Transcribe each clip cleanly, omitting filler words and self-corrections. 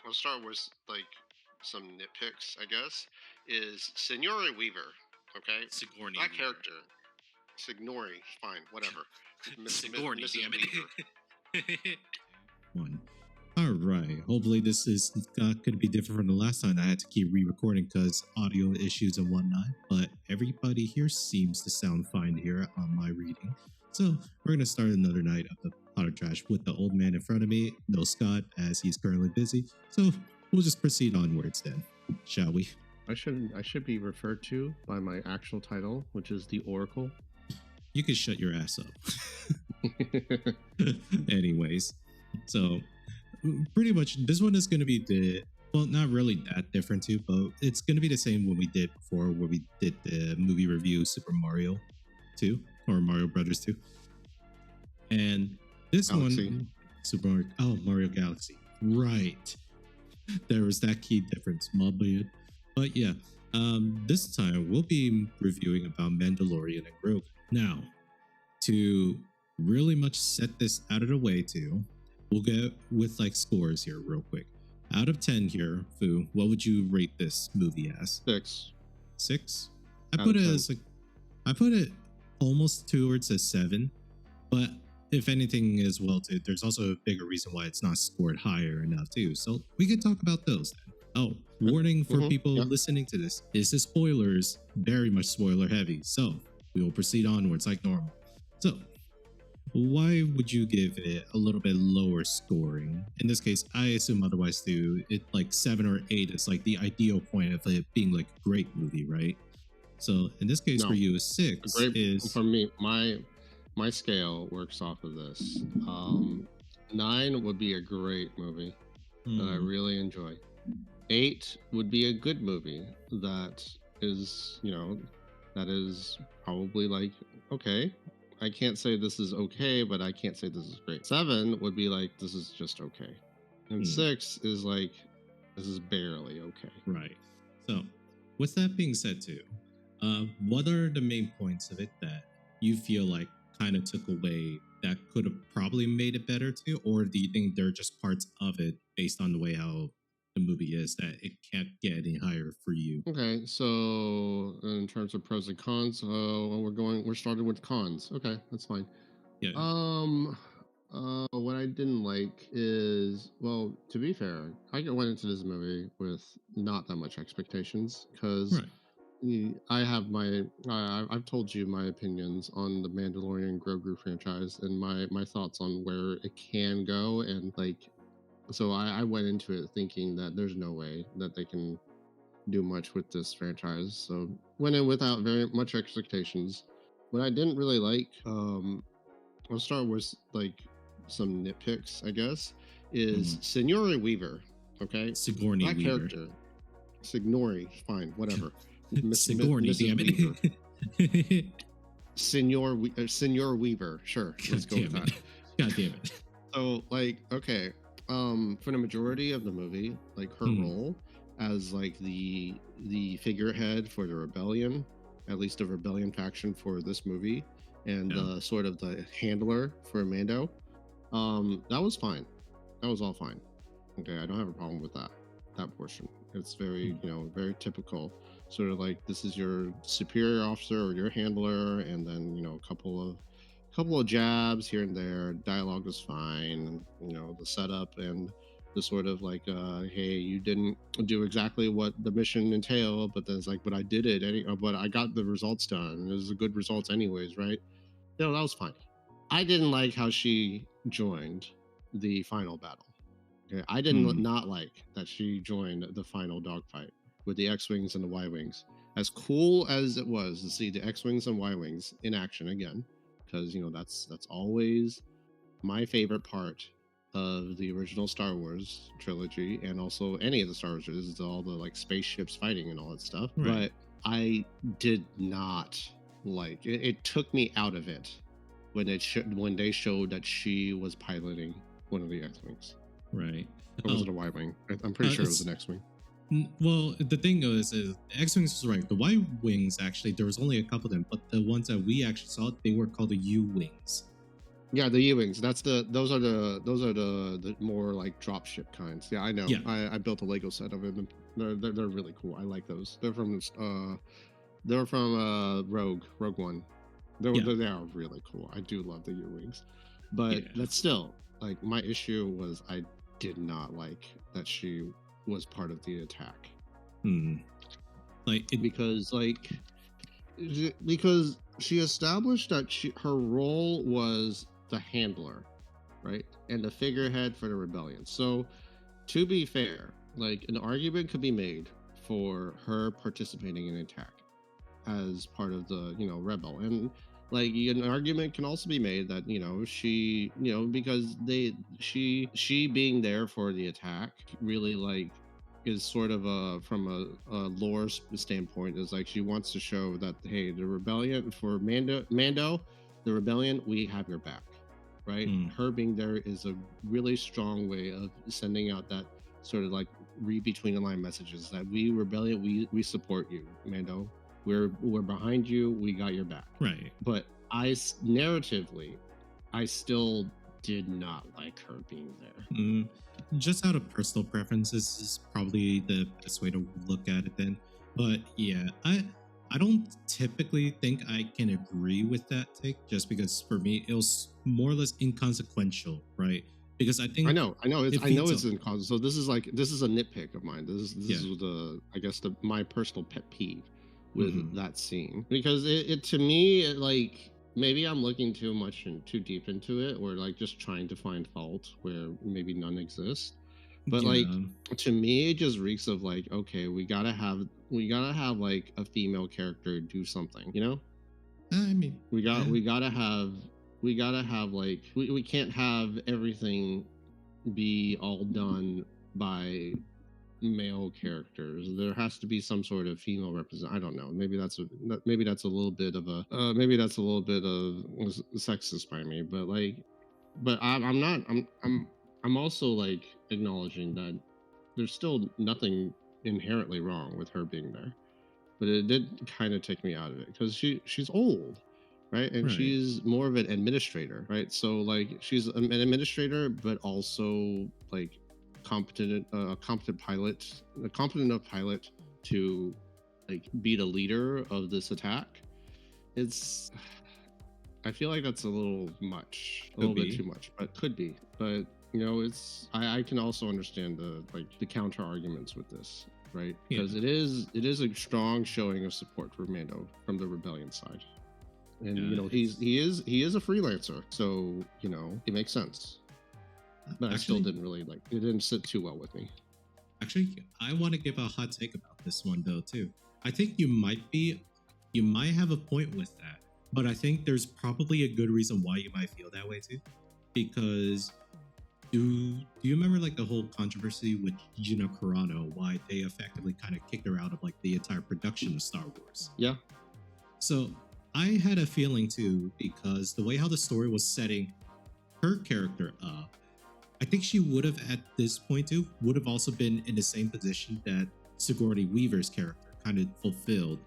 I'll start with like some nitpicks, I guess. Is Signori Weaver, okay? Sigourney That Weaver. character, Signori, fine, whatever. Sigourney, Mrs. damn Weaver. it. One. All right. Hopefully, this is going to be different from the last time I had to keep re-recording because audio issues and whatnot. But everybody here seems to sound fine here on my reading. So we're going to start another night of the Potter Trash with the old man in front of me, no Scott, as he's currently busy. So we'll just proceed onwards then, shall we? I should be referred to by my actual title, which is the Oracle. You can shut your ass up. Anyways, so pretty much this one is going to be not really that different too, but it's going to be the same when we did before, where we did the movie review Super Mario 2 or Mario Brothers 2. And this one, Mario Galaxy. Right. There was that key difference, but yeah, this time we'll be reviewing about Mandalorian and Grogu. Now, to really much set this out of the way too, we'll get with like scores here real quick. Out of 10 here, Fu, what would you rate this movie as? 6. 6? I put it almost towards a 7, but if anything as well too, there's also a bigger reason why it's not scored higher enough too. So we could talk about those then. Oh, warning for people listening to this. This is spoilers, very much spoiler heavy. So we will proceed onwards like normal. So why would you give it a little bit lower scoring? In this case, I assume otherwise too. It like 7 or 8 is like the ideal point of it being like a great movie, right? So in this case, for you, a 6 is for me. My scale works off of this. 9 would be a great movie that I really enjoy. 8 would be a good movie that is, that is probably like, okay, I can't say this is okay, but I can't say this is great. 7 would be like, this is just okay. And 6 is like, this is barely okay. Right. So with that being said too, what are the main points of it that you feel like kind of took away that could have probably made it better too? Or do you think they're just parts of it based on the way how the movie is that it can't get any higher for you? Okay, so in terms of pros and cons, we're starting with cons. Okay, that's fine. Yeah. What I didn't like is, well, to be fair, I went into this movie with not that much expectations because I've told you my opinions on the Mandalorian Grogu franchise and my thoughts on where it can go, and like, so I went into it thinking that there's no way that they can do much with this franchise. So went in without very much expectations. What I didn't really like, I'll start with like some nitpicks, I guess, is Signori Weaver. Okay, Sigourney that Weaver. character, Signori, fine, whatever. Sigourney, damn it. Senor Weaver, sure. Let's go with that. God damn it. So, like, okay, for the majority of the movie, like her role as like the figurehead for the rebellion, at least the rebellion faction for this movie, and sort of the handler for Mando, that was fine. That was all fine. Okay, I don't have a problem with that portion. It's very, very typical. Sort of like, this is your superior officer or your handler, and then a couple of jabs here and there. Dialogue was fine. The setup and the sort of like, hey, you didn't do exactly what the mission entailed, but then it's like, but I did it. But I got the results done. It was a good results anyways, right? That was fine. I didn't like how she joined the final battle. Okay, I didn't not like that she joined the final dogfight with the X-Wings and the Y-Wings. As cool as it was to see the X-Wings and Y-Wings in action again, because that's always my favorite part of the original Star Wars trilogy, and also any of the Star Wars is all the like spaceships fighting and all that stuff. Right. But I did not like it. It took me out of it when they showed that she was piloting one of the X-Wings. Right. Or was it a Y-Wing? I'm pretty sure it was an X-Wing. Well, the thing is X-Wings was right. The Y-Wings, actually, there was only a couple of them, but the ones that we actually saw, they were called the U-Wings. Yeah, the U-wings. Those are the more like drop ship kinds. Yeah, I know. Yeah, I built a Lego set of them. They're really cool. I like those. They're from Rogue One. yeah, They are really cool. I do love the U-wings, but yeah. that's still like my issue was I did not like that she was part of the attack Hmm. Like it. because because she established that her role was the handler, right, and the figurehead for the rebellion. So to be fair, like an argument could be made for her participating in an attack as part of the rebel, and like an argument can also be made that she because she being there for the attack really like is sort of a from a lore standpoint is like she wants to show that hey, the rebellion for Mando, the rebellion, we have your back, right? Hmm. Her being there is a really strong way of sending out that sort of like read between the line messages that we rebellion, we support you, Mando. We're behind you. We got your back. Right. But narratively, I still did not like her being there. Mm, just out of personal preferences is probably the best way to look at it then. But yeah, I don't typically think I can agree with that take just because for me it was more or less inconsequential, right? Because I think I it know feeds it's off. in cause. So this is a nitpick of mine. This Yeah. is the I guess the my personal pet peeve with Hmm. that scene because it to me like maybe I'm looking too much and too deep into it or like just trying to find fault where maybe none exists. But like Yeah. to me, it just reeks of like okay, we gotta have like a female character do something. I mean, We got eh, we gotta have like we can't have everything be all done by male characters. There has to be some sort of female represent. I don't know. Maybe that's a little bit of a maybe that's a little bit of sexist by me. But like, but I'm not. I'm also like acknowledging that there's still nothing inherently wrong with her being there. But it did kind of take me out of it because she's old, right? And right. she's more of an administrator, right? So like she's an administrator, but also like a competent enough pilot to like be the leader of this attack. It's I feel like that's a little much, a Could little bit be. too much, but could be. But it's I can also understand the counter arguments with this, right? Yeah. Because it is a strong showing of support for Mando from the rebellion side, and Yeah. he is a freelancer, so it makes sense. But I still Actually, didn't really like it. Didn't sit too well with me. Actually, I want to give a hot take about this one though too. I think you might have a point with that, but I think there's probably a good reason why you might feel that way too. Because do you remember like the whole controversy with Gina Carano, why they effectively kind of kicked her out of like the entire production of Star Wars? Yeah, So I had a feeling too, because the way how the story was setting her character up, I think she would have at this point too would have also been in the same position that Sigourney Weaver's character kind of fulfilled.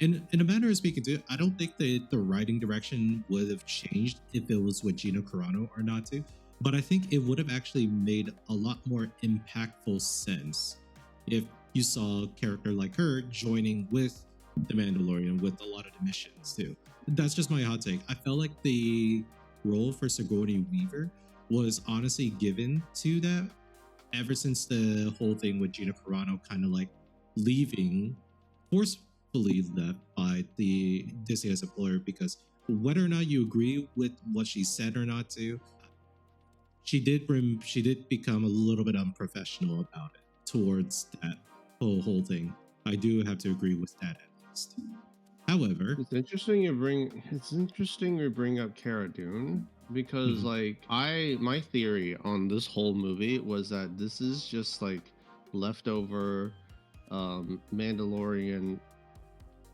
In a manner of speaking too, I don't think the writing direction would have changed if it was with Gina Carano or not too. But I think it would have actually made a lot more impactful sense if you saw a character like her joining with the Mandalorian with a lot of the missions too. That's just my hot take. I felt like the role for Sigourney Weaver was honestly given to that ever since the whole thing with Gina Carano kind of like leaving, forcefully left by the Disney as employer, because whether or not you agree with what she said or not too, she did become a little bit unprofessional about it towards that whole thing. I do have to agree with that at least. However, it's interesting you bring up Cara Dune because mhm, like my theory on this whole movie was that this is just like leftover Mandalorian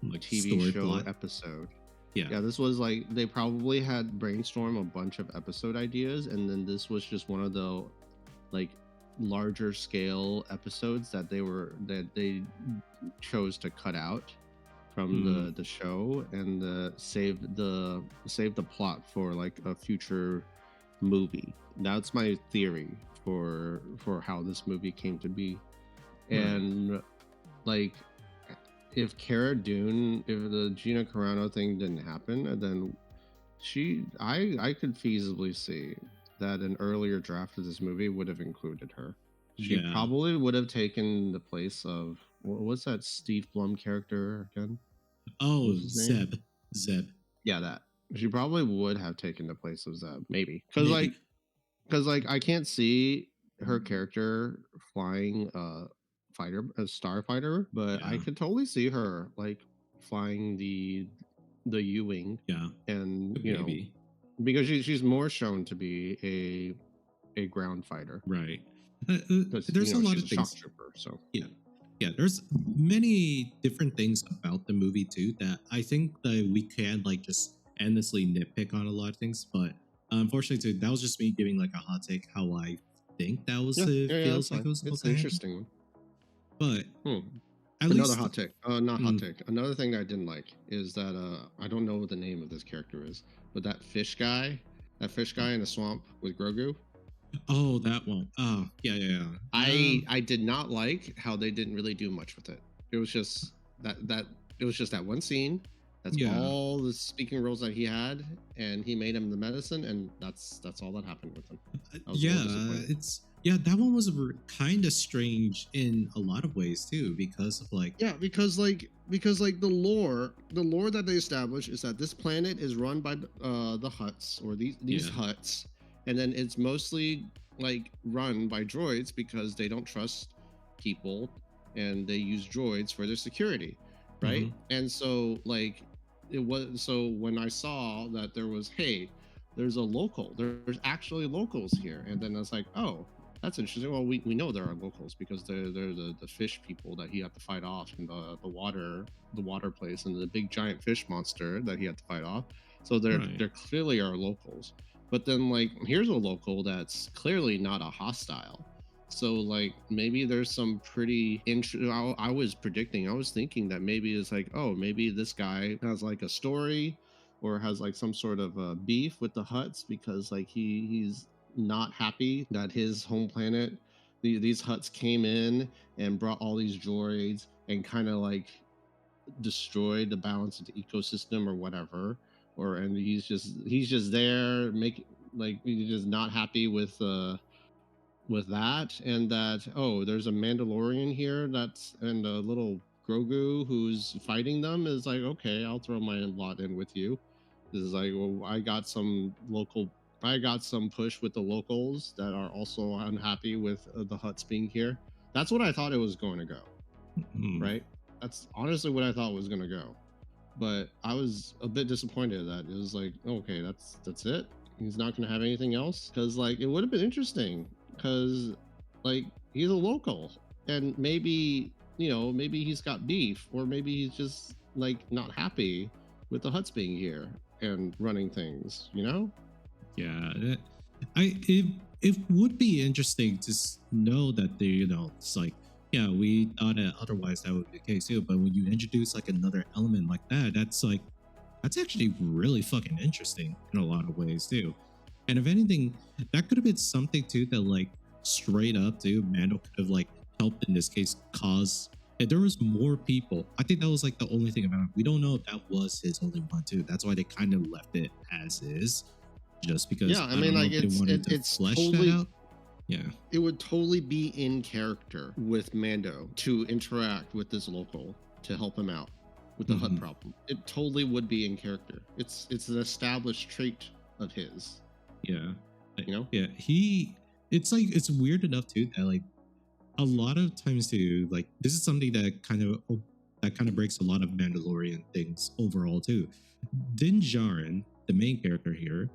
like TV story show plot, episode. yeah, Yeah, this was like they probably had brainstormed a bunch of episode ideas, and then this was just one of the like larger scale episodes that they chose to cut out from mm, the show and save the plot for like a future movie. That's my theory for how this movie came to be. Right. And like, if Cara Dune, if the Gina Carano thing didn't happen, then I could feasibly see that an earlier draft of this movie would have included her. She Yeah. probably would have taken the place of, what's that Steve Blum character again? Oh, What was his name? Zeb. Yeah, that. She probably would have taken the place of Zeb, maybe. Maybe. Because like I can't see her character flying a starfighter, but I Yeah. could totally see her like flying the U-wing, Yeah. and Maybe. because she's more shown to be a ground fighter, Right. because There's a lot she's of a shock things. trooper. So Yeah. Yeah, there's many different things about the movie too that I think that we can like just endlessly nitpick on a lot of things, but unfortunately too, that was just me giving like a hot take how I think that was yeah, that's feels like it fine. was It's supposed an to happen. interesting one. But at Another least hot take. Not hot mm, take. Another thing that I didn't like is that I don't know what the name of this character is, but that fish guy in the swamp with Grogu. oh, that one. Oh, yeah. I did not like how they didn't really do much with it. It was just that it was just that one scene. That's Yeah. all the speaking roles that he had, and he made him the medicine, and that's all that happened with him. I was a little disappointed. That one was kind of strange in a lot of ways too, because of like Yeah, because like the lore that they establish is that this planet is run by the Huts, or these Yeah. Huts, and then it's mostly like run by droids because they don't trust people, and they use droids for their security, right? And so like it was, so when I saw that there was, hey, there's actually locals here, and then I was like, oh, that's interesting. Well, we know there are locals because they're the fish people that he had to fight off in the water place, and the big giant fish monster that he had to fight off. So there clearly are locals. But then like here's a local that's clearly not a hostile. So like maybe there's some pretty I was thinking that maybe it's like, oh, maybe this guy has like a story, or has like some sort of beef with the Huts, because like he's not happy that his home planet, these Huts came in and brought all these droids and kind of like destroyed the balance of the ecosystem or whatever, and he's just there making, like, he's just not happy with that, and that, oh, there's a Mandalorian here, and a little Grogu who's fighting them, is like, okay, I'll throw my lot in with you. This is like, well, I got some push with the locals that are also unhappy with the Huts being here. That's what I thought it was going to go, right? That's honestly what I thought was going to go. But I was a bit disappointed that it was like, okay, that's it. He's not going to have anything else, because like it would have been interesting, because like he's a local, and maybe maybe he's got beef, or maybe he's just like not happy with the Huts being here and running things, Yeah, it would be interesting to know that they, it's like, yeah, we thought that otherwise that would be the case too. But when you introduce like another element like that, that's actually really fucking interesting in a lot of ways too. And if anything, that could have been something too that like straight up too, Mando could have like helped in this case cause. If there was more people, I think that was like the only thing about it. We don't know if that was his only one too. That's why they kind of left it as is, just because. Yeah, I mean, like it's totally, that out. Yeah, it would totally be in character with Mando to interact with this local to help him out with the Hut problem. It totally would be in character. It's an established trait of his. Yeah, Yeah. It's like, it's weird enough too that like a lot of times too, like this is something that kind of breaks a lot of Mandalorian things overall too. Din Djarin, the main character here,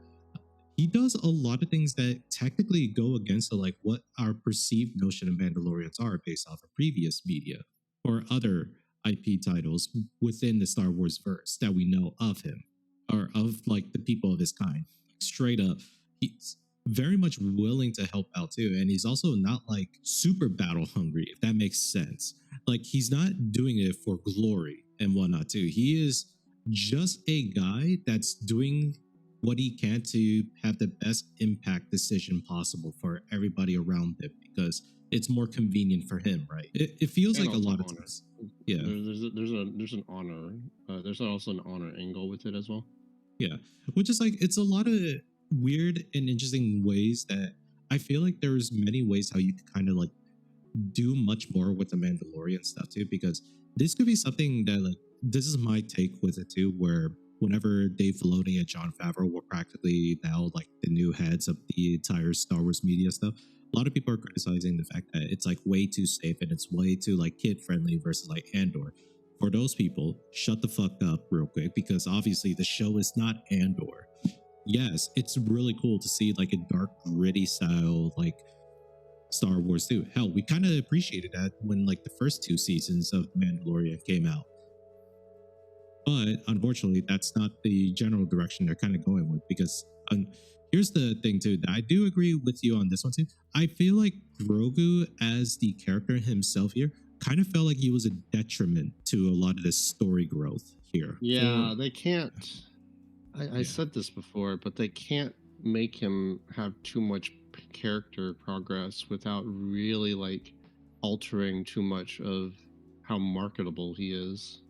he does a lot of things that technically go against like what our perceived notion of Mandalorians are based off of previous media or other IP titles within the Star Wars verse that we know of him, or of like the people of his kind. Straight up, he's very much willing to help out too, and he's also not like super battle hungry, if that makes sense. Like he's not doing it for glory and whatnot too. He is just a guy that's doing what he can to have the best impact decision possible for everybody around him because it's more convenient for him, right? It feels And like a also lot of honor. times. Yeah. There's an honor. There's also an honor angle with it as well. Yeah. Which is like, it's a lot of weird and interesting ways that I feel like there's many ways how you could kind of like do much more with the Mandalorian stuff too, because this could be something that like this is my take with it too, where whenever Dave Filoni and John Favreau were practically now like the new heads of the entire Star Wars media stuff, a lot of people are criticizing the fact that it's like way too safe and it's way too like kid friendly versus like Andor. For those people, shut the fuck up real quick because obviously the show is not Andor. Yes, it's really cool to see like a dark, gritty style like Star Wars too. Hell, we kind of appreciated that when like the first two seasons of Mandalorian came out. But unfortunately, that's not the general direction they're kind of going with because here's the thing too. I do agree with you on this one too. I feel like Grogu as the character himself here kind of felt like he was a detriment to a lot of the story growth here. Yeah, they can't. I Yeah. said this before, but they can't make him have too much character progress without really like altering too much of how marketable he is.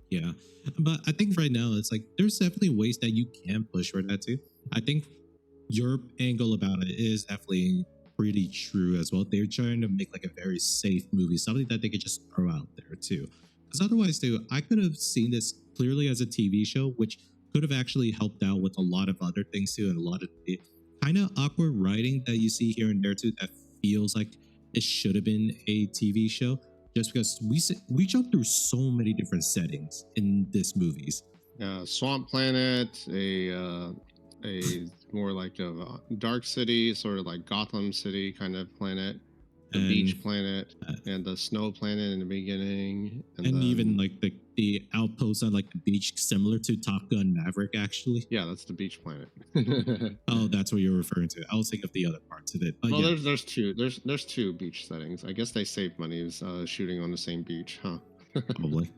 Yeah, but I think right now it's like there's definitely ways that you can push for that too. I think your angle about it is definitely pretty true as well. They're trying to make like a very safe movie, something that they could just throw out there too. Because otherwise, too, I could have seen this clearly as a TV show, which could have actually helped out with a lot of other things too, and a lot of the kind of awkward writing that you see here and there too. That feels like it should have been a TV show, just because we jump through so many different settings in this movies. Swamp Planet, a more like a dark city, sort of like Gotham City kind of planet, the beach planet, and the snow planet in the beginning, and even like the outpost on like the beach, similar to Top Gun Maverick, actually. Yeah, that's the beach planet. Oh, that's what you're referring to. I was thinking of the other parts of it. But well, yeah. there's two beach settings. I guess they save money shooting on the same beach, huh? Probably.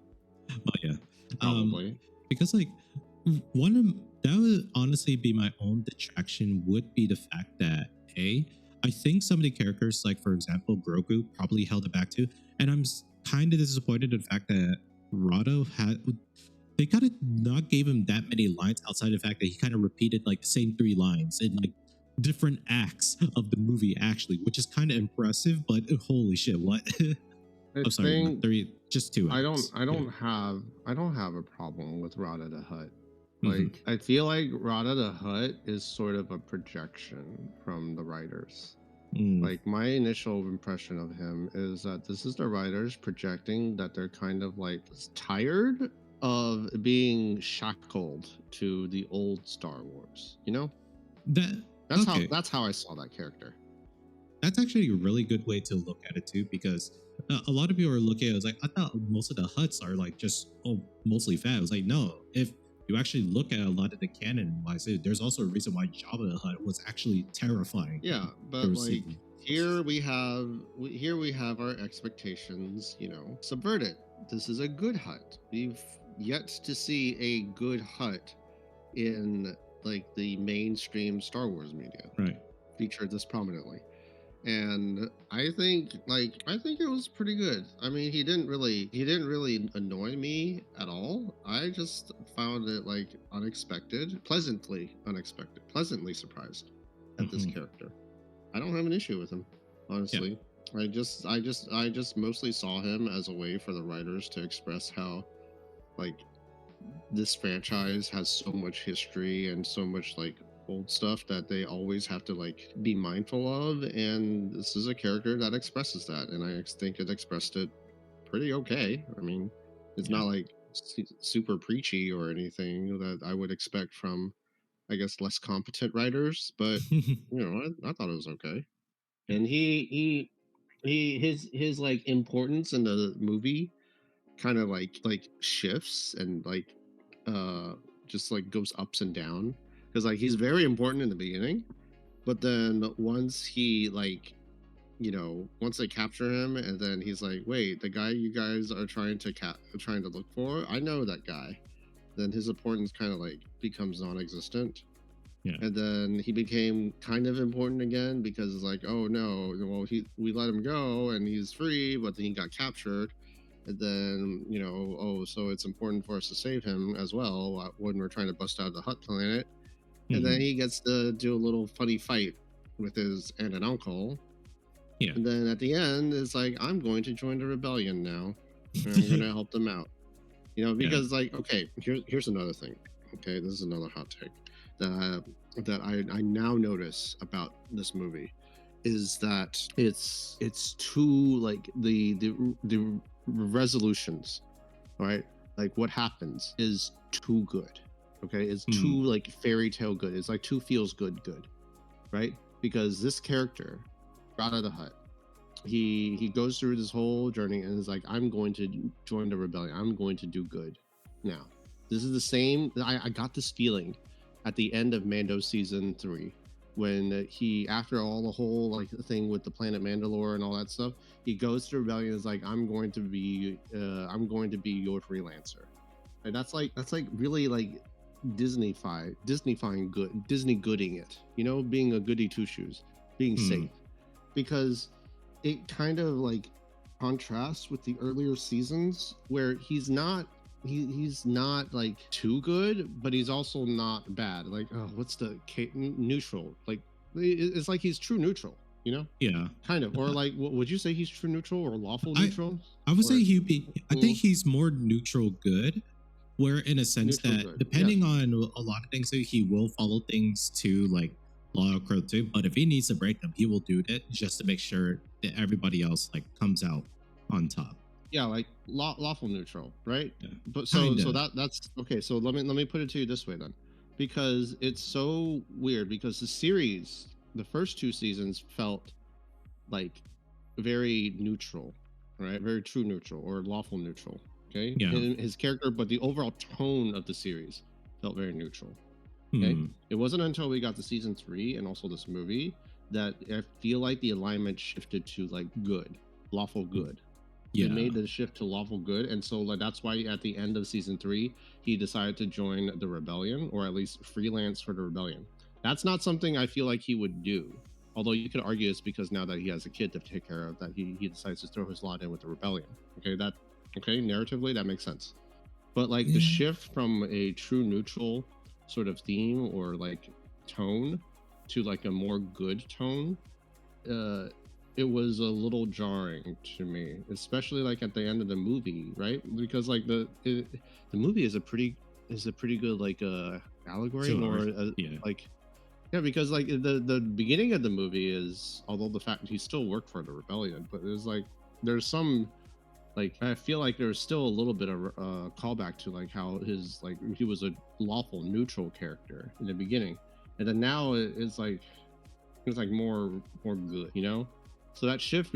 But yeah, Probably. because like one of that would honestly be my own detraction would be the fact that I think some of the characters, like for example Grogu, probably held it back too, and I'm kind of disappointed in the fact that Rado they kind of not gave him that many lines outside of the fact that he kind of repeated like the same 3 lines in like different acts of the movie actually, which is kind of impressive. But holy shit, what? I'm sorry, not 3, just 2 acts. I don't have a problem with Rada the Hutt. Like I feel like Rada the Hutt is sort of a projection from the writers. Like my initial impression of him is that this is the writers projecting that they're kind of like tired of being shackled to the old Star Wars, you know? That's how I saw that character. That's actually a really good way to look at it too, because a lot of people are looking at it as like, I thought most of the Hutts are like just mostly fat. I was like, no, if you actually look at a lot of the canon wise, there's also a reason why Jabba the Hutt was actually terrifying. Yeah, but like here we have our expectations, you know, subverted. This is a good Hutt. We've yet to see a good Hutt in like the mainstream Star Wars media, right? Featured this prominently. And I think it was pretty good. I mean, he didn't really annoy me at all. I just found it like pleasantly surprised at this character. I don't have an issue with him, honestly. Yeah. I just mostly saw him as a way for the writers to express how like this franchise has so much history and so much like old stuff that they always have to like be mindful of, and this is a character that expresses that, and I think it expressed it pretty okay. I mean, it's not like super preachy or anything that I would expect from, I guess, less competent writers, but you know, I thought it was okay. And his like importance in the movie kind of like shifts and like just like goes ups and down, because like he's very important in the beginning, but then once he like, you know, once they capture him and then he's like, wait, the guy you guys are trying to look for, I know that guy, then his importance kind of like becomes non-existent. Yeah. And then he became kind of important again because it's like, oh no, well we let him go and he's free, but then he got captured. And then, oh, so it's important for us to save him as well when we're trying to bust out of the Hut planet. And then Mhm. he gets to do a little funny fight with his aunt and uncle. Yeah. And then at the end, it's like, I'm going to join the rebellion now, and I'm going to help them out. Yeah. Because like, okay, here's another thing. Okay, this is another hot take that I now notice about this movie is that it's too like the resolutions, right? Like what happens is too good. Okay, it's too Mm. like fairy tale good. It's like too feels good, right? Because this character, out of the Hut, he goes through this whole journey and is like, I'm going to join the rebellion. I'm going to do good. Now, this is the same. I got this feeling at the end of Mando season 3 when he, after all the whole like thing with the planet Mandalore and all that stuff, he goes to rebellion and is like, I'm going to be your freelancer. And that's like really like Disneyfying good, Disney gooding it, being a goody two shoes, being Mm. safe, because it kind of like contrasts with the earlier seasons where he's not like too good, but he's also not bad. Like, oh, what's the neutral? Like, it's like he's true neutral, Yeah. kind of. Or like, would you say he's true neutral or lawful I neutral? I would Or say he'd be. I think mm, he's more neutral good, where in a sense neutral that good? Yeah, depending on a lot of things, he will follow things to like law of crow too. But if he needs to break them, he will do that just to make sure that everybody else like comes out on top. yeah, like lawful neutral, right? Yeah. But so Kinda. that's okay. So let me put it to you this way then, because it's so weird because the series, the first 2 seasons felt like very neutral, right? Very true neutral or lawful neutral. Okay, Yeah. his character, but the overall tone of the series felt very neutral. Okay, Hmm. it wasn't until we got to season 3 and also this movie that I feel like the alignment shifted to like good, lawful good. It Yeah. made the shift to lawful good, and so like that's why at the end of season 3 he decided to join the rebellion, or at least freelance for the rebellion. That's not something I feel like he would do, although you could argue it's because now that he has a kid to take care of that he decides to throw his lot in with the rebellion. Okay, narratively that makes sense, but like the Yeah. shift from a true neutral sort of theme or like tone to like a more good tone, uh it was a little jarring to me, especially like at the end of the movie, right? Because like the movie is a pretty good like allegory, Sure. or Yeah. like, yeah, because like the beginning of the movie is, although the fact he still worked for the rebellion, but there's like there's some, like I feel like there's still a little bit of callback to like how his like he was a lawful neutral character in the beginning, and then now it's like more good, so that shift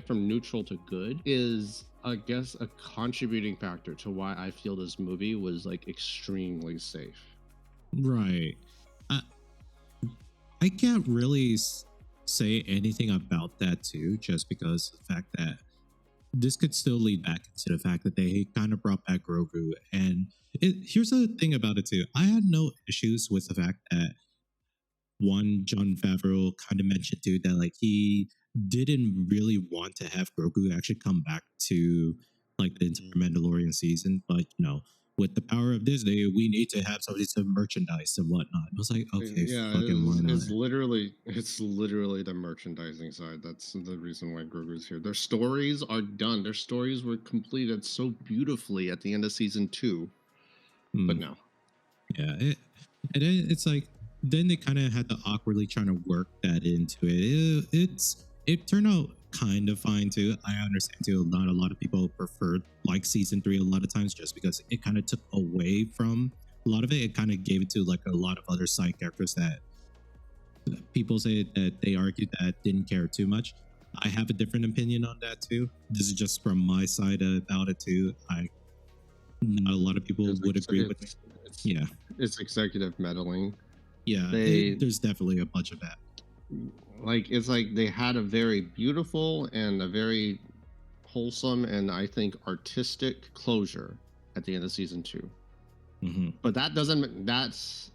from neutral to good is, I guess, a contributing factor to why I feel this movie was like extremely safe. Right. I, I can't really say anything about that too, just because of the fact that this could still lead back into the fact that they kind of brought back Grogu. And here's the thing about it too. I had no issues with the fact that one, John Favreau kind of mentioned too that like he didn't really want to have Grogu actually come back to like the entire Mandalorian season, but with the power of Disney, we need to have somebody to merchandise and whatnot. I was like, okay, Yeah, fucking why not? it's literally the merchandising side. That's the reason why Grogu's here. Their stories are done. Their stories were completed so beautifully at the end of season 2. But Hmm. no. Yeah, and then it's like then they kind of had to awkwardly trying to work that into it. It turned out kind of fine too. I understand too. Not a lot of people preferred like season 3 a lot of times just because it kind of took away from a lot of it. It kind of gave it to like a lot of other side characters that people say that they argued that didn't care too much. I have a different opinion on that too. This is just from my side about it too. Not a lot of people It's would agree with me. it's it's, Yeah. it's executive meddling. Yeah, They there's definitely a bunch of that. like it's like they had a very beautiful and a very wholesome and I think artistic closure at the end of season 2. Hmm. But that doesn't. That's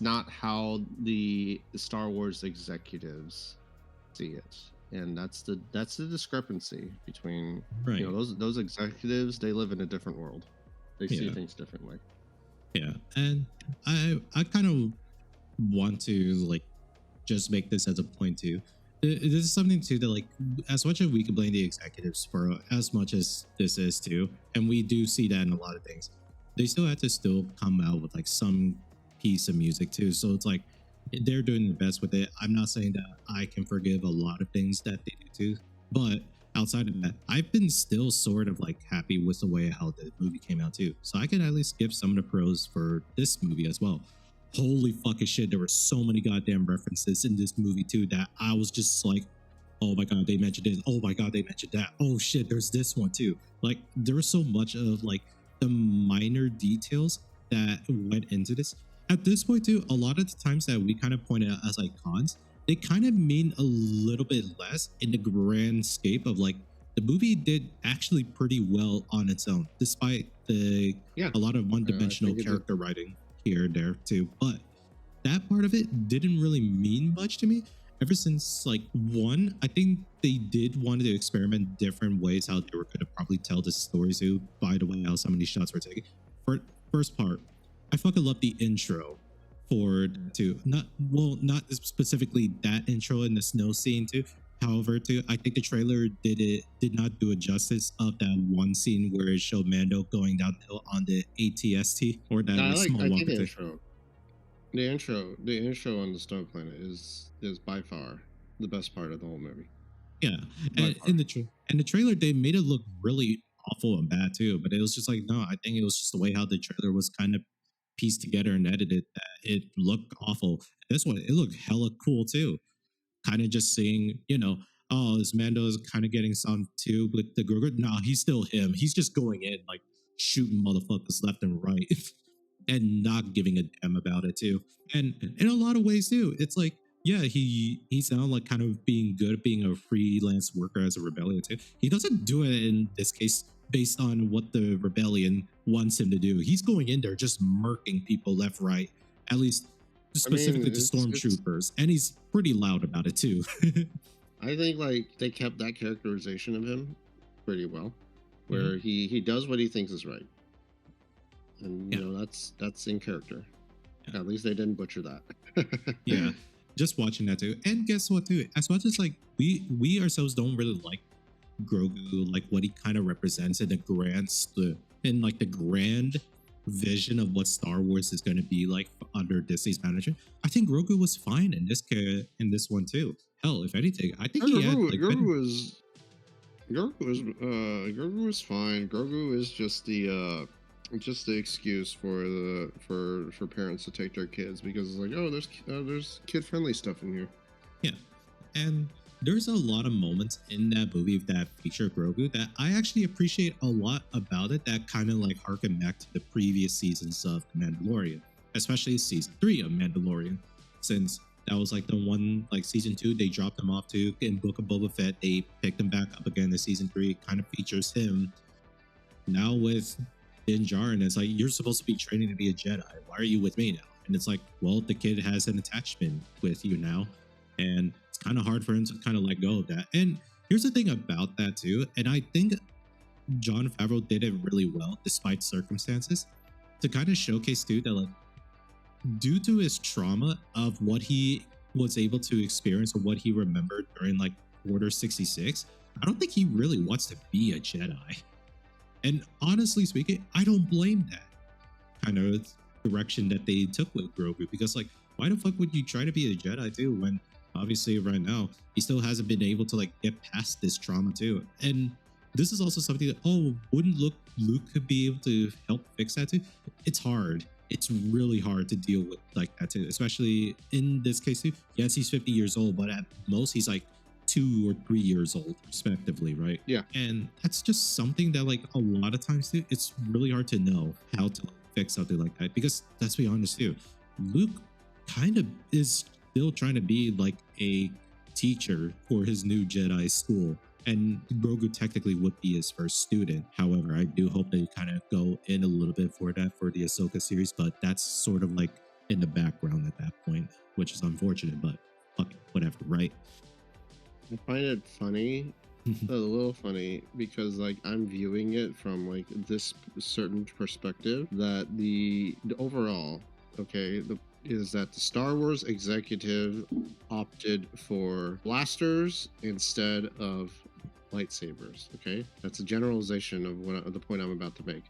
not how the Star Wars executives see it, and that's the discrepancy between Right. those executives. They live in a different world. They see Yeah. things differently. Yeah. And I kind of want to like just make this as a point too. This is something too that like as much as we can blame the executives for as much as this is too, and we do see that in a lot of things, they still had to still come out with like some piece of music too. So it's like they're doing the best with it. I'm not saying that I can forgive a lot of things that they do too, but outside of that, I've been still sort of like happy with the way how the movie came out too. So I can at least give some of the pros for this movie as well. Holy fucking shit, there were so many goddamn references in this movie too that I was just like, oh my god, they mentioned this. Oh my god, they mentioned that. Oh shit, there's this one too. Like there was so much of like the minor details that went into this. At this point too, a lot of the times that we kind of pointed out as like cons, they kind of mean a little bit less in the grand scape of like the movie did actually pretty well on its own, despite the Yeah, a lot of I one-dimensional think it did. character writing here and there too. But that part of it didn't really mean much to me ever since like one. I think they did want to experiment different ways how they were going to probably tell the stories too, by the way how some of these shots were taken. For first part, I fucking love the intro for too. Not specifically that intro in the snow scene too. However, too, I think the trailer did not do a justice of that one scene where it showed Mando going downhill on the ATST or that I like, like. small I think walker the thing. intro. The intro on the Snow Planet is by far the best part of the whole movie. Yeah, By and far. in the trailer they made it look really awful and bad too. But it was just like no, I think it was just the way how the trailer was kind of pieced together and edited that it looked awful. This one it looked hella cool too. Kind of just seeing, oh, this Mando's kind of getting some too with the Grogu. No, he's still him. He's just going in like shooting motherfuckers left and right and not giving a damn about it too. And in a lot of ways too, it's like, yeah, he sounded like kind of being good at being a freelance worker as a rebellion too. He doesn't do it in this case based on what the rebellion wants him to do. He's going in there just murking people left, right, at least specifically to it's stormtroopers, and he's pretty loud about it too. I think like they kept that characterization of him pretty well, Mm-hmm. where he does what he thinks is right, and Yeah. that's in character. Yeah. At least they didn't butcher that. Yeah, just watching that too. And guess what too? As much as like we ourselves don't really like Grogu, like what he kind of represents in the in like the grand vision of what Star Wars is going to be like under Disney's management. I think Grogu was fine in this one too. Hell, if anything, I think he had like Grogu was fine. Grogu is just the excuse for parents to take their kids because it's like, oh, there's kid friendly stuff in here. Yeah, and there's a lot of moments in that movie that feature Grogu that I actually appreciate a lot about it that kind of like harken back to the previous seasons of The Mandalorian, especially season 3 of Mandalorian, since that was like the one, like season 2, they dropped him off to in Book of Boba Fett. They picked him back up again in season 3, kind of features him now with Din Djarin. It's like, you're supposed to be training to be a Jedi. Why are you with me now? And it's like, well, the kid has an attachment with you now. And it's kind of hard for him to kind of let go of that. And here's the thing about that too, and I think Jon Favreau did it really well despite circumstances, to kind of showcase too that like due to his trauma of what he was able to experience or what he remembered during like Order 66, I don't think he really wants to be a Jedi. And honestly speaking, I don't blame that kind of direction that they took with Grogu, because like why the fuck would you try to be a Jedi too when obviously right now he still hasn't been able to like get past this trauma too. And this is also something that, oh, wouldn't Luke could be able to help fix that too? It's hard. It's really hard to deal with like that too, especially in this case too. Yes, he's 50 years old, but at most he's like 2 or 3 years old respectively, right? Yeah. And that's just something that like a lot of times too, it's really hard to know how to like, fix something like that, because let's be honest too, Luke kind of is still trying to be like a teacher for his new Jedi school. and Grogu technically would be his first student. However, I do hope they kind of go in a little bit for that for the Ahsoka series, but that's sort of like in the background at that point, which is unfortunate, but fuck it, whatever, right? I find it funny, a little funny, because like I'm viewing it from like this certain perspective that the overall, okay, is that the Star Wars executive opted for blasters instead of lightsabers. Okay, that's a generalization of the point I'm about to make,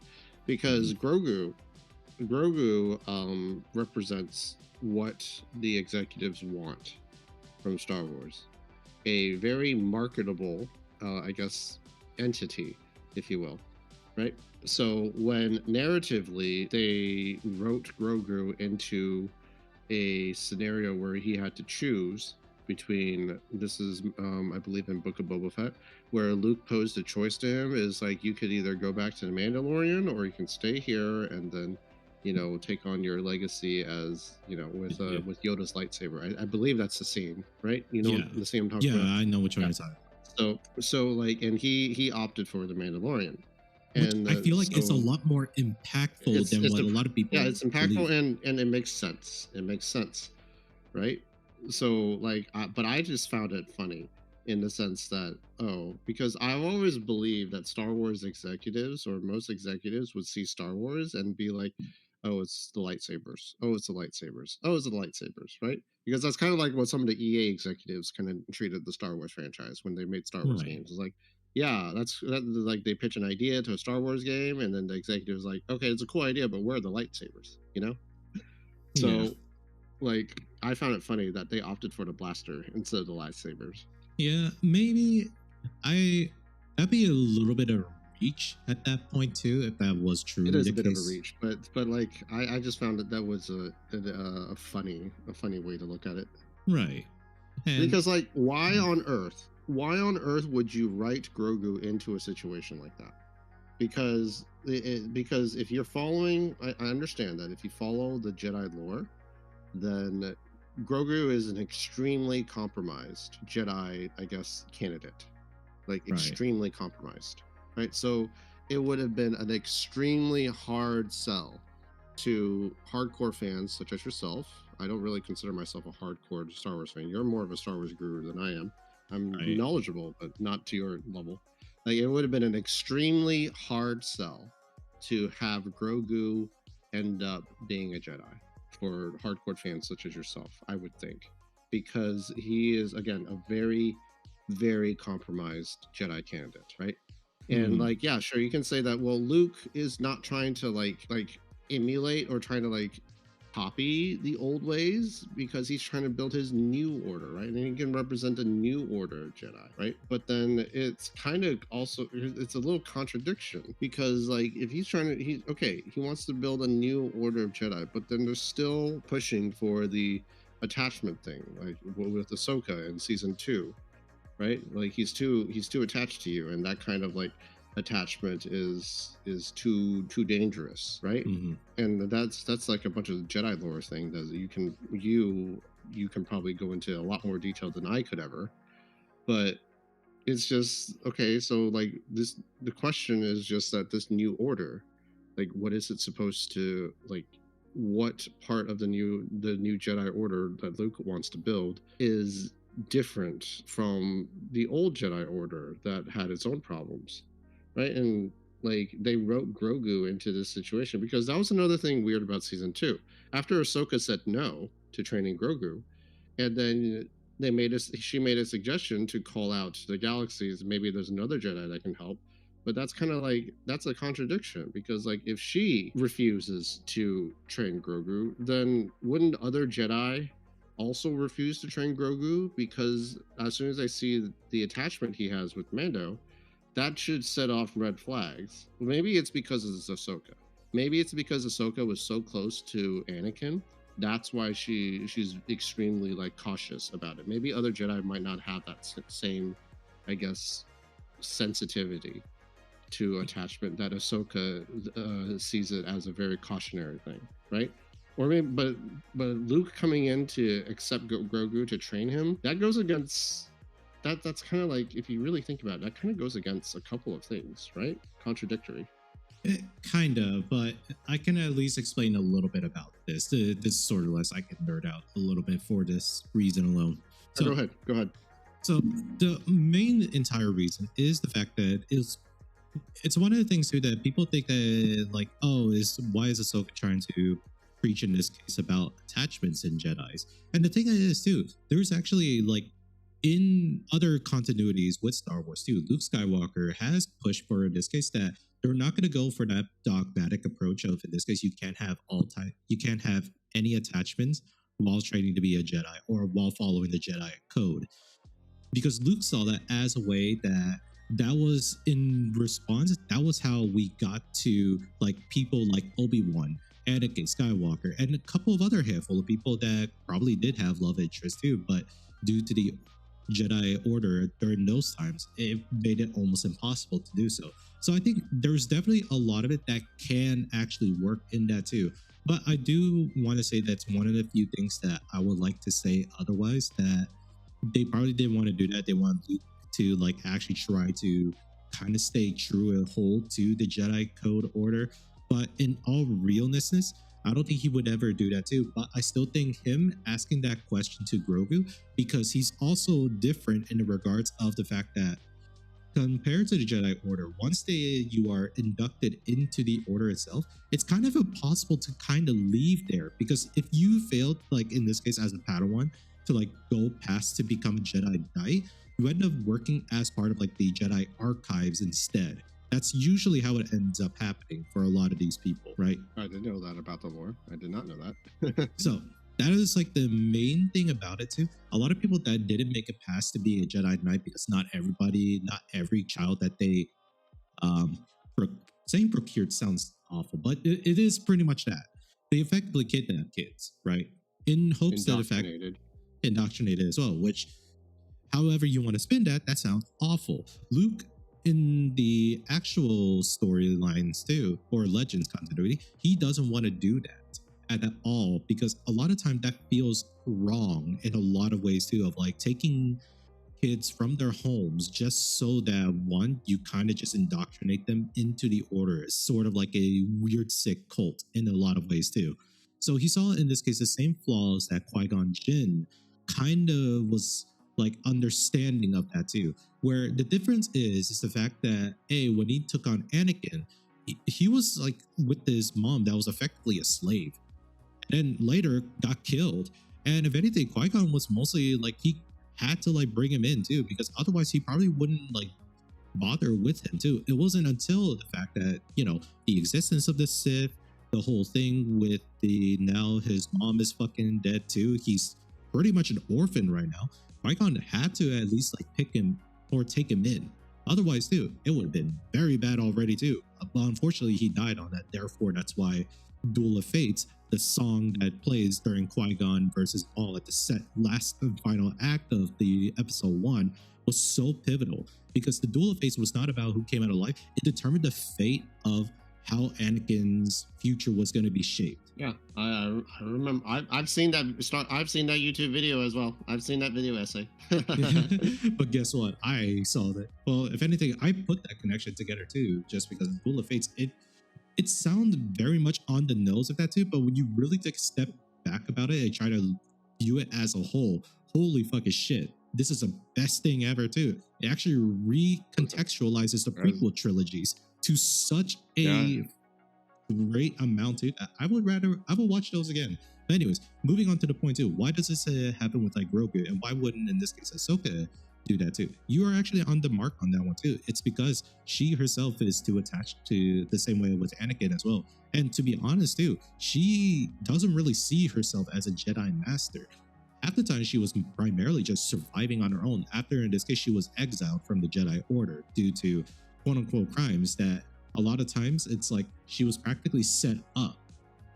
because Grogu represents what the executives want from Star Wars, a very marketable, I guess, entity, if you will, right? So when narratively they wrote Grogu into a scenario where he had to choose between, this is I believe in Book of Boba Fett, where Luke posed a choice to him, is like, you could either go back to the Mandalorian or you can stay here and then, you know, take on your legacy as, you know, Yeah. with Yoda's lightsaber. I believe that's the scene, right? You know, Yeah. the scene I'm talking Yeah, about. I know what you're Yeah. talking about. So like, and he opted for the Mandalorian, Which and I feel like it's a so lot more impactful than what a lot of people yeah, it's impactful, believe. and it makes sense. It makes sense, right? So like, but I just found it funny in the sense that, oh, because I've always believed that Star Wars executives, or most executives, would see Star Wars and be like, oh, it's the lightsabers. Oh, it's the lightsabers. Oh, it's the lightsabers, right? Because that's kind of like what some of the EA executives kind of treated the Star Wars franchise when they made Star Wars Right. games. It's like, yeah, like they pitch an idea to a Star Wars game, and then the executive is like, okay, it's a cool idea, but where are the lightsabers? You know? Yeah. So like, I found it funny that they opted for the blaster instead of the lightsabers. Yeah, maybe that'd be a little bit of a reach at that point too, if that was It truly is the a bit of a case. reach, but like, I just found that was a funny way to look at it. Right. And Because like, why on earth would you write Grogu into a situation like that? Because because if you're following, I understand that if you follow the Jedi lore, then Grogu is an extremely compromised Jedi, I guess, candidate. Like, right. extremely compromised, right? So it would have been an extremely hard sell to hardcore fans such as yourself. I don't really consider myself a hardcore Star Wars fan. You're more of a Star Wars guru than I am. I'm Right. knowledgeable, but not to your level. Like, it would have been an extremely hard sell to have Grogu end up being a Jedi for hardcore fans such as yourself, I would think, because he is, again, a very, very compromised Jedi candidate, right? And like, yeah, sure, you can say that, well, Luke is not trying to like emulate or trying to like copy the old ways, because he's trying to build his new order, right? And he can represent a new order of Jedi, right? But then it's kind of also, it's a little contradiction, because like, if he's trying to, he wants to build a new order of Jedi, but then they're still pushing for the attachment thing, like with Ahsoka in season 2, right? Like, he's too attached to you, and that kind of like attachment is too dangerous, right? And that's like a bunch of Jedi lore thing that you can probably go into a lot more detail than I could ever. But it's just, okay, so like, the question is just that this new order, like, what is it supposed to, like, what part of the new Jedi order that Luke wants to build is different from the old Jedi order that had its own problems, right? And like, they wrote Grogu into this situation, because that was another thing weird about season 2. After Ahsoka said no to training Grogu, and then she made a suggestion to call out the galaxies, maybe there's another Jedi that can help. But that's kind of like, that's a contradiction, because like, if she refuses to train Grogu, then wouldn't other Jedi also refuse to train Grogu? Because as soon as I see the attachment he has with Mando, that should set off red flags. Maybe it's because it's Ahsoka. Maybe it's because Ahsoka was so close to Anakin. That's why she's extremely like cautious about it. Maybe other Jedi might not have that same, I guess, sensitivity to attachment that Ahsoka sees it as a very cautionary thing, right? Or maybe, but Luke coming in to accept Grogu to train him, that goes against that's kind of like, if you really think about it, that kind of goes against a couple of things, right? Contradictory. Kind of, but I can at least explain a little bit about this. This sort of less I can nerd out a little bit for this reason alone. Go ahead. Go ahead. So the main entire reason is the fact that it's one of the things too that people think that like, oh, is why is Ahsoka trying to preach in this case about attachments in Jedi's? And the thing is too, there's actually like in other continuities with Star Wars too, Luke Skywalker has pushed for in this case that they're not going to go for that dogmatic approach of in this case you can't have any attachments while training to be a Jedi or while following the Jedi code, because Luke saw that as a way that was in response. That was how we got to like people like Obi-Wan, Anakin Skywalker, and a couple of other handful of people that probably did have love interest too, but due to the Jedi Order during those times, it made it almost impossible to do so. So I think there's definitely a lot of it that can actually work in that too. But I do want to say that's one of the few things that I would like to say otherwise, that they probably didn't want to do that. They want Luke to like actually try to kind of stay true and hold to the Jedi Code Order. But in all realness, I don't think he would ever do that too. But I still think him asking that question to Grogu, because he's also different in the regards of the fact that compared to the Jedi Order, once you are inducted into the Order itself, it's kind of impossible to kind of leave there, because if you failed, like in this case as a Padawan, to like go past to become a Jedi Knight, you end up working as part of like the Jedi archives instead. That's usually how it ends up happening for a lot of these people, right? I didn't know that about the lore. I did not know that. So that is like the main thing about it too. A lot of people that didn't make it past to be a Jedi Knight, because not every child that they saying procured sounds awful, but it is pretty much that. They effectively kidnap kids, right? In hopes that effect indoctrinated as well, which however you want to spin that sounds awful. Luke, in the actual storylines too, or Legends continuity, he doesn't want to do that at all, because a lot of time that feels wrong in a lot of ways too, of like taking kids from their homes just so that one, you kind of just indoctrinate them into the Order. It's sort of like a weird sick cult in a lot of ways too. So he saw in this case the same flaws that Qui-Gon Jinn kind of was like understanding of that too, where the difference is the fact that when he took on Anakin, he was like with his mom that was effectively a slave, and then later got killed. And if anything, Qui-Gon was mostly like he had to like bring him in too, because otherwise he probably wouldn't like bother with him too. It wasn't until the fact that, you know, the existence of the Sith, the whole thing with the now his mom is fucking dead too, he's pretty much an orphan right now. Qui-Gon had to at least like pick him or take him in. Otherwise too, it would have been very bad already too. But unfortunately he died on that. Therefore, that's why Duel of Fates, the song that plays during Qui-Gon versus Maul at the last and final act of the episode 1, was so pivotal, because the Duel of Fates was not about who came out of life. It determined the fate of how Anakin's future was going to be shaped. Yeah, I remember. I've seen that. I've seen that YouTube video as well. I've seen that video essay. But guess what? I saw that. Well, if anything, I put that connection together too, just because Duel of Fates, it sounded very much on the nose of that too. But when you really take a step back about it and try to view it as a whole, holy fucking shit, this is the best thing ever too. It actually recontextualizes the prequel trilogies to such a great amount too. I would watch those again. But anyways, moving on to the point too, why does this happen with like Grogu, and why wouldn't in this case Ahsoka do that too? You are actually on the mark on that one too. It's because she herself is too attached to the same way with Anakin as well. And to be honest too, she doesn't really see herself as a Jedi Master. At the time, she was primarily just surviving on her own. After, in this case, she was exiled from the Jedi Order due to quote-unquote crimes that a lot of times it's like she was practically set up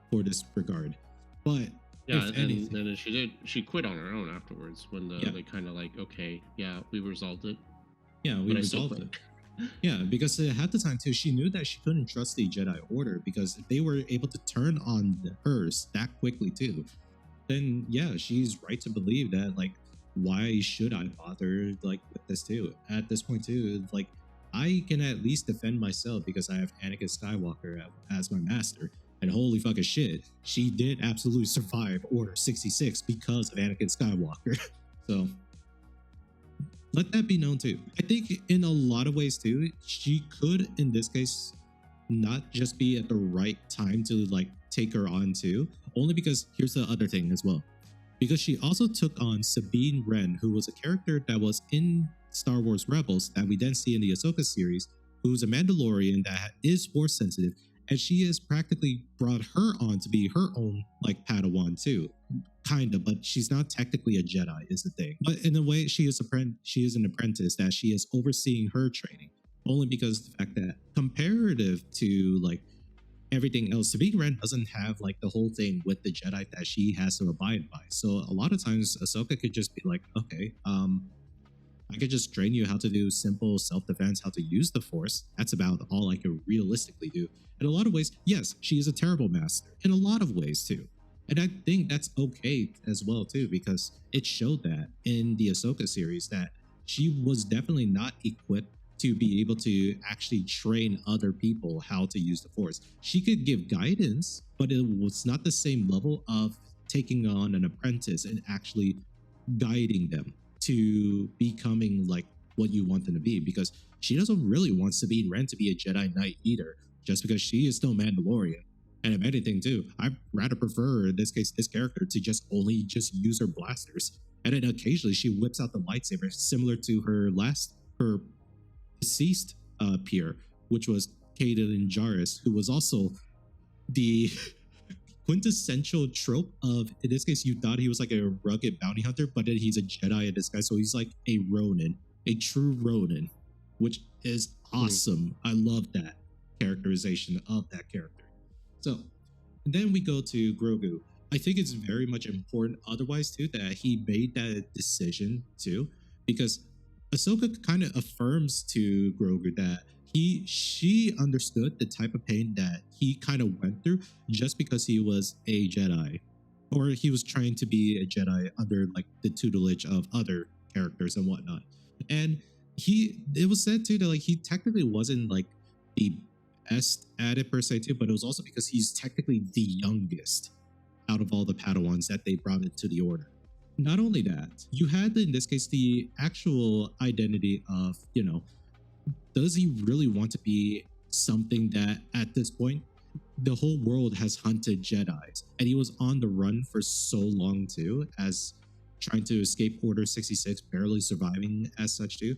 for this regard. But yeah, and then she quit on her own afterwards when they kind of like, okay, yeah, we resolved it. Yeah, we resolved it. Yeah, because at the time too, she knew that she couldn't trust the Jedi Order, because if they were able to turn on hers that quickly too, then yeah, she's right to believe that like why should I bother like with this too? At this point too, like I can at least defend myself because I have Anakin Skywalker as my master. And holy fucking shit, she did absolutely survive Order 66 because of Anakin Skywalker. So let that be known too. I think in a lot of ways too, she could in this case not just be at the right time to like take her on too. Only because here's the other thing as well. Because she also took on Sabine Wren, who was a character that was in Star Wars Rebels that we then see in the Ahsoka series, who's a Mandalorian that is force sensitive, and she has practically brought her on to be her own like Padawan too, kind of. But she's not technically a Jedi, is the thing. But in a way, she is an apprentice that she is overseeing her training. Only because the fact that comparative to like everything else, Sabine Wren doesn't have like the whole thing with the Jedi that she has to abide by. So a lot of times Ahsoka could just be like, okay, I could just train you how to do simple self-defense, how to use the Force. That's about all I could realistically do. In a lot of ways, yes, she is a terrible master. In a lot of ways too. And I think that's okay as well too, because it showed that in the Ahsoka series that she was definitely not equipped to be able to actually train other people how to use the Force. She could give guidance, but it was not the same level of taking on an apprentice and actually guiding them to becoming like what you want them to be, because she doesn't really want Sabine Wren to be a Jedi Knight either, just because she is still Mandalorian. And if anything too, I'd rather prefer in this case this character to just only just use her blasters. And then occasionally she whips out the lightsaber, similar to her deceased peer, which was Kaden Jarrus, who was also the quintessential trope of, in this case, you thought he was like a rugged bounty hunter, but then he's a Jedi in disguise. So he's like a Ronin, a true Ronin, which is awesome. I love that characterization of that character. So then we go to Grogu. I think it's very much important otherwise too that he made that decision too, because Ahsoka kind of affirms to Grogu that she understood the type of pain that he kind of went through just because he was a Jedi, or he was trying to be a Jedi under like the tutelage of other characters and whatnot. And it was said too that like he technically wasn't like the best at it per se too, but it was also because he's technically the youngest out of all the Padawans that they brought into the Order. Not only that, you had in this case the actual identity of, does he really want to be something that at this point the whole world has hunted Jedis, and he was on the run for so long too, as trying to escape Order 66, barely surviving as such too.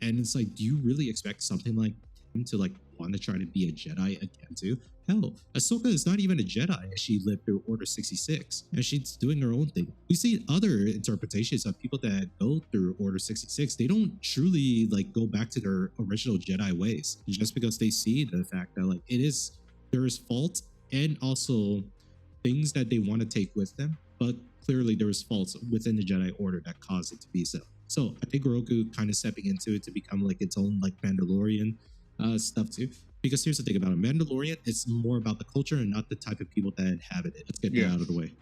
And it's like, do you really expect something like him to like want to try to be a Jedi again too? Hell, Ahsoka is not even a Jedi as she lived through Order 66, and she's doing her own thing. We see other interpretations of people that go through Order 66. They don't truly like go back to their original Jedi ways just because they see the fact that like there is fault and also things that they want to take with them, but clearly there was faults within the Jedi Order that caused it to be so. So I think Grogu kind of stepping into it to become like its own like Mandalorian stuff too. Because here's the thing about a Mandalorian, it's more about the culture and not the type of people that inhabit it. Let's get that out of the way.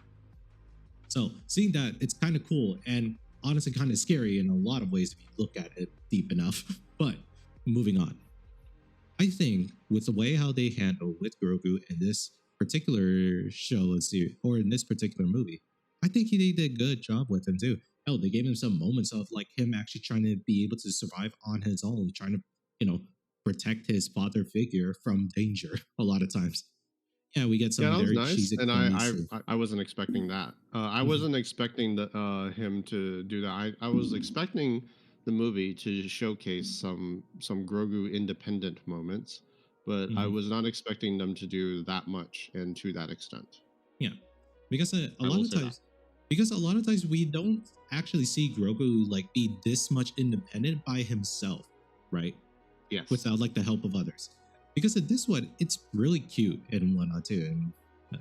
So seeing that, it's kind of cool and honestly kind of scary in a lot of ways if you look at it deep enough. But moving on. I think with the way how they handle with Grogu in this particular show or in this particular movie, I think he did a good job with him too. Hell, they gave him some moments of like him actually trying to be able to survive on his own, trying to, protect his father figure from danger a lot of times. Yeah, we get some that was very nice, cheesy and things. I wasn't expecting that. I wasn't expecting him to do that. I was expecting the movie to showcase some Grogu independent moments, but I was not expecting them to do that much and to that extent. Yeah, because a I lot will of say times, because a lot of times we don't actually see Grogu like be this much independent by himself, right? Yes. Without like the help of others. Because in this one, it's really cute and whatnot too.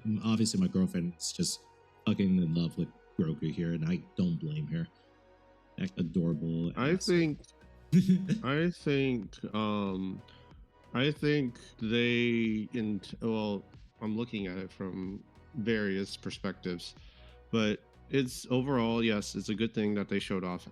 And obviously my girlfriend is just fucking in love with Grogu here, and I don't blame her. That adorable. I think well, I'm looking at it from various perspectives, but It's overall, yes, it's a good thing that they showed off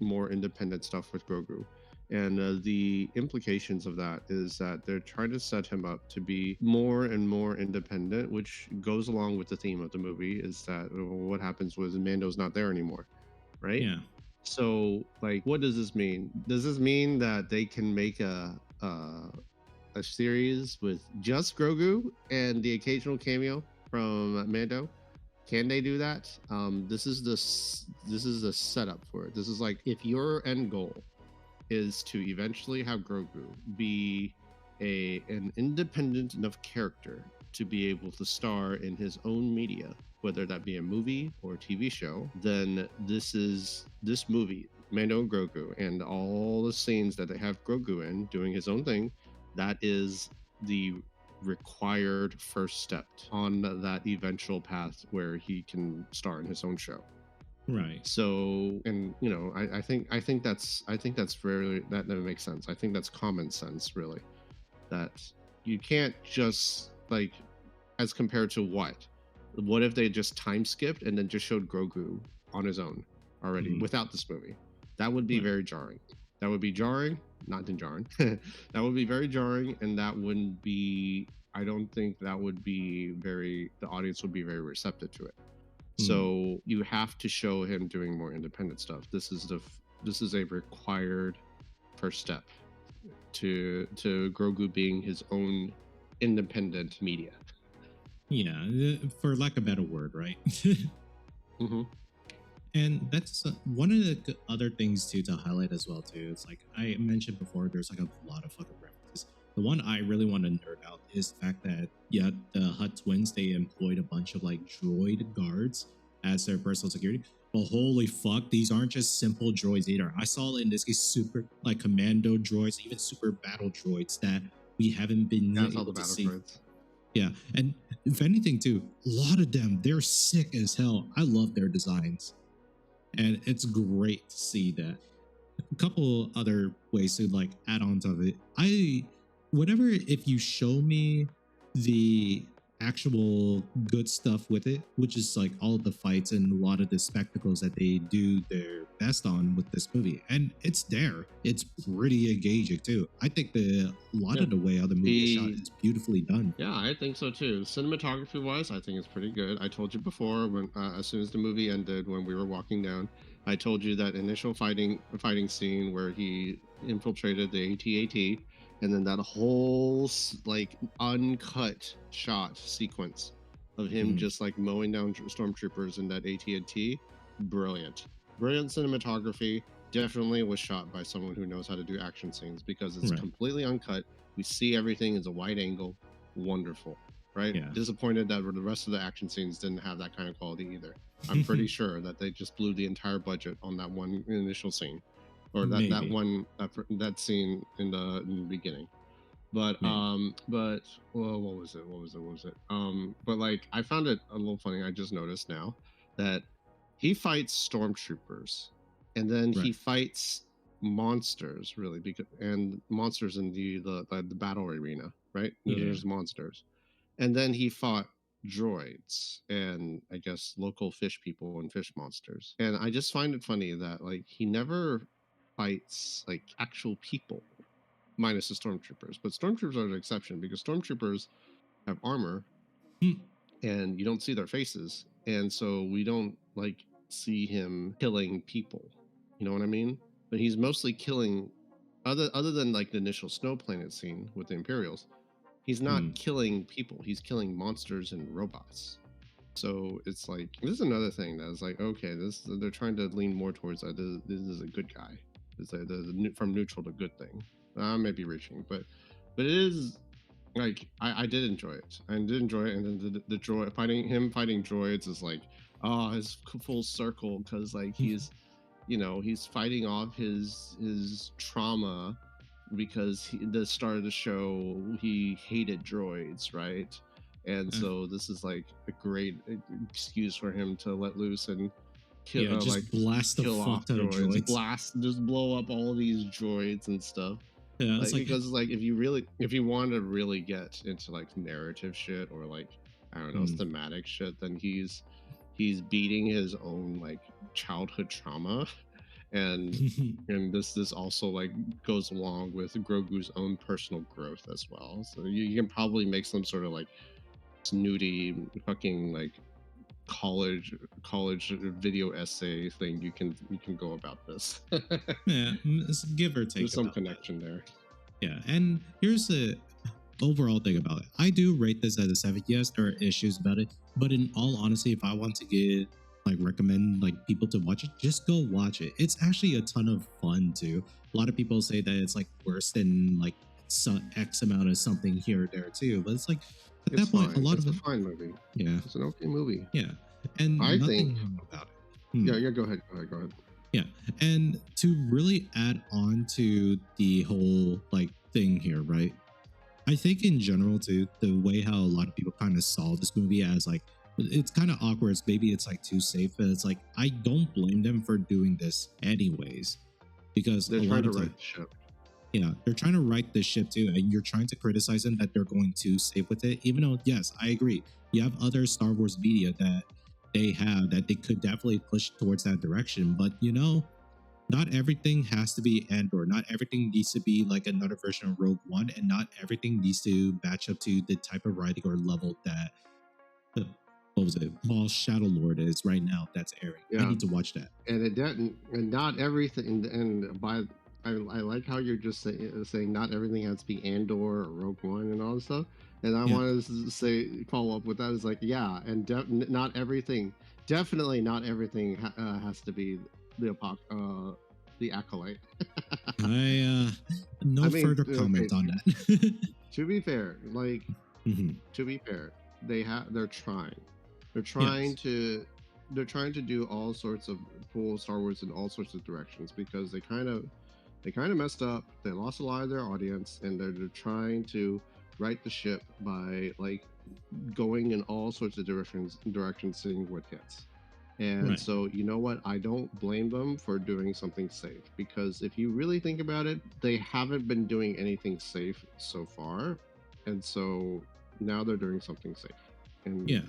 more independent stuff with Grogu. And the implications of that is that they're trying to set him up to be more and more independent, which goes along with the theme of the movie is that what happens when Mando's not there anymore, right? Yeah. So, like, what does this mean? Does this mean that they can make a series with just Grogu and the occasional cameo from Mando? Can they do that? This is the setup for it. This is like if your end goal is to eventually have Grogu be an independent enough character to be able to star in his own media, whether that be a movie or a TV show, then this movie, Mando and Grogu, and all the scenes that they have Grogu in doing his own thing, that is the required first step on that eventual path where he can star in his own show. Right. So, and you know, I think that's really that makes sense. I think that's common sense, really, that you can't just like as compared to what if they just time skipped and then just showed Grogu on his own already without this movie? That would be Right. very jarring. That would be jarring, not jarring. That would be very jarring, and that wouldn't be. I don't think that would be very. The audience would be very receptive to it. So you have to show him doing more independent stuff. This is a required first step to Grogu being his own independent media. Yeah, for lack of a better word, right? Mm-hmm. And that's one of the other things too to highlight as well too. It's like I mentioned before, there's like a lot of fucking references. The one I really want to nerd out is the fact that yeah, the Hut twins they employed a bunch of like droid guards as their personal security. But holy fuck, these aren't just simple droids either. I saw in this case super like commando droids, even super battle droids that we haven't been That's all able the to battle see. droids. Yeah, and if anything too, a lot of them they're sick as hell. I love their designs, and it's great to see that. A couple other ways to like add on to it. Whatever if you show me the actual good stuff with it, which is like all of the fights and a lot of the spectacles that they do their best on with this movie, and it's there. It's pretty engaging too. I think a lot of the way how the movie is shot is beautifully done. Yeah, I think so too. Cinematography wise, I think it's pretty good. I told you before when as soon as the movie ended, when we were walking down, I told you that initial fighting scene where he infiltrated the AT-AT, and then that whole like uncut shot sequence of him just like mowing down stormtroopers in that AT-AT, brilliant cinematography. Definitely was shot by someone who knows how to do action scenes because it's completely uncut. We see everything as a wide angle. Wonderful, right? Yeah. Disappointed that the rest of the action scenes didn't have that kind of quality either. I'm pretty sure that they just blew the entire budget on that one initial scene, or that scene in the beginning. But but well, what was it? But like I found it a little funny. I just noticed now that he fights stormtroopers, and then he fights monsters really and monsters in the battle arena, right? There's monsters, and then he fought droids and I guess local fish people and fish monsters. And I just find it funny that like he never fights like actual people minus the stormtroopers, but stormtroopers are an exception because stormtroopers have armor and you don't see their faces, and so we don't like see him killing people, you know what I mean? But he's mostly killing other than like the initial snow planet scene with the Imperials. He's not killing people, he's killing monsters and robots. So it's like this is another thing that is like, okay, they're trying to lean more towards this is a good guy. It's like from neutral to good thing. I may be reaching, but it is like I did enjoy it. I did enjoy it, and then the droid fighting droids is like, oh, his full circle because like he's he's fighting off his trauma because the start of the show he hated droids, right? And so this is like a great excuse for him to let loose and kill, blast the fuck out of droids. just blow up all these droids and stuff. Yeah, like, because like if you want to really get into like narrative shit or like I don't know thematic shit, then he's he's beating his own like childhood trauma, and this also like goes along with Grogu's own personal growth as well. So you can probably make some sort of like snooty fucking like college video essay thing. You can go about this. Yeah, it's give or take. There's some about that. connection there. Yeah, and here's the overall thing about it. I do rate this as a 7. Yes, there are issues about it, but in all honesty, if I want to get like recommend like people to watch it, just go watch it. It's actually a ton of fun too. A lot of people say that it's like worse than like some X amount of something here or there too, but it's like at It's that point, fine. a lot It's of a it, fine movie. yeah, It's an okay movie. yeah, and I nothing think. about it. Hmm. Yeah, go ahead. Go ahead. Yeah, and to really add on to the whole like thing here, right? I think in general too, the way how a lot of people kind of saw this movie as like it's kind of awkward. Maybe it's like too safe, but it's like I don't blame them for doing this anyways, because They're a trying lot to of write time, the ship. yeah, they're trying to write this ship too, and you're trying to criticize them that they're going too safe with it. Even though, yes, I agree, you have other Star Wars media that they have that they could definitely push towards that direction, but you know, not everything has to be Andor. Not everything needs to be like another version of Rogue One, and not everything needs to match up to the type of writing or level that what was it, Paul Shadow Lord is right now. That's airing. I Yeah. need to watch that. And it didn't, and not everything. And I like how you're just saying not everything has to be Andor or Rogue One and all this stuff. And I Yeah. want to say follow up with that is like, yeah, and not everything, definitely not everything has to be the acolyte. I no I mean, further okay, comment on that. To be fair, like Mhm. to be fair, they're trying. They're trying to do all sorts of pull Star Wars in all sorts of directions because they kind of messed up. They lost a lot of their audience, and they're trying to right the ship by like going in all sorts of directions, seeing what hits. And Right. so, you know what? I don't blame them for doing something safe because if you really think about it, they haven't been doing anything safe so far. And so now they're doing something safe. And Yeah.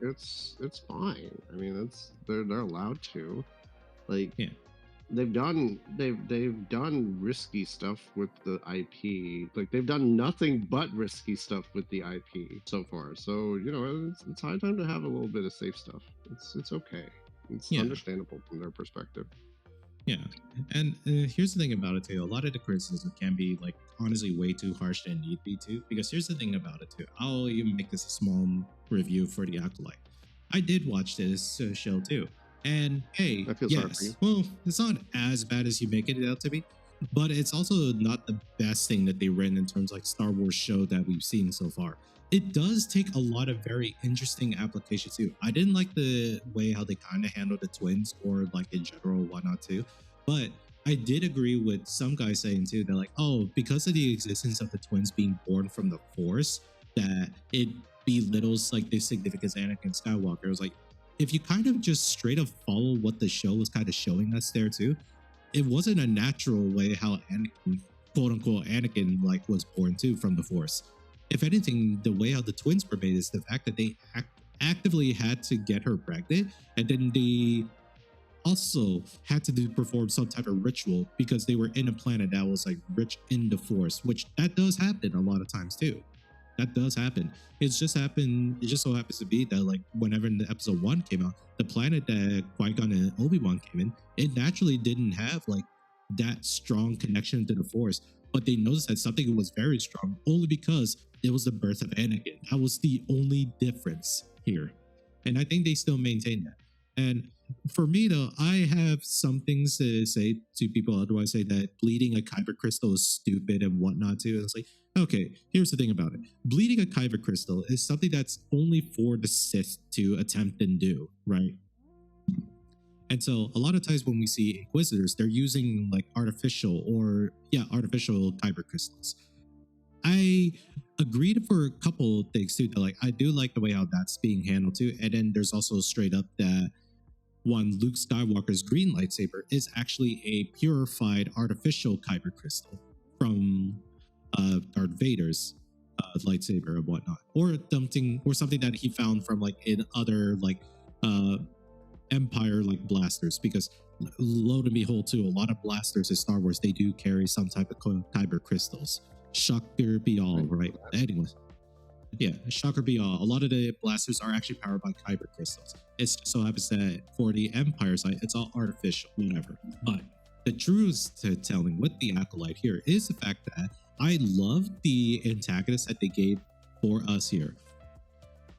it's fine. I mean, they're allowed to. Like Yeah. they've done risky stuff with the IP. Like they've done nothing but risky stuff with the IP so far. So you know it's high time to have a little bit of safe stuff. It's okay. It's Yeah. understandable from their perspective. Yeah, and here's the thing about it too. A lot of the criticism can be like honestly way too harsh than need be too. Because here's the thing about it too. I'll even make this a small review for the Acolyte. I did watch this show too, and hey, I feel sorry for yes, you. well, it's not as bad as you make it out to be, but it's also not the best thing that they written in terms of like Star Wars show that we've seen so far. It does take a lot of very interesting applications too. I didn't like the way how they kind of handled the twins or like in general whatnot too, but I did agree with some guys saying too that like, oh, because of the existence of the twins being born from the Force, that it belittles like the significance of Anakin Skywalker. It was like, if you kind of just straight up follow what the show was kind of showing us there too, it wasn't a natural way how Anakin, quote unquote, Anakin like was born too from the Force. If anything, the way how the twins were made is the fact that they actively had to get her pregnant, and then they also had to perform some type of ritual because they were in a planet that was like rich in the Force, which that does happen a lot of times too. That does happen. It just so happens to be that like whenever the episode 1 came out, the planet that Qui-Gon and Obi-Wan came in, it naturally didn't have like that strong connection to the Force. But they noticed that something was very strong only because it was the birth of Anakin. That was the only difference here. And I think they still maintain that. And for me though, I have some things to say to people otherwise say that bleeding a kyber crystal is stupid and whatnot too. And it's like, okay, here's the thing about it. Bleeding a kyber crystal is something that's only for the Sith to attempt and do, right? And so a lot of times when we see Inquisitors, they're using like artificial kyber crystals. I agreed for a couple of things too. That like I do like the way how that's being handled too. And then there's also straight up that one Luke Skywalker's green lightsaber is actually a purified artificial kyber crystal from Darth Vader's lightsaber and whatnot, or something that he found from like in other like uh Empire like blasters, because lo and behold too, a lot of blasters in Star Wars, they do carry some type of kyber crystals. Shocker be all, right? Anyways, yeah, shocker be all. A lot of the blasters are actually powered by kyber crystals. It's just so happens that for the Empire side, it's all artificial, whatever. But the truth to telling with the Acolyte here is the fact that I love the antagonist that they gave for us here,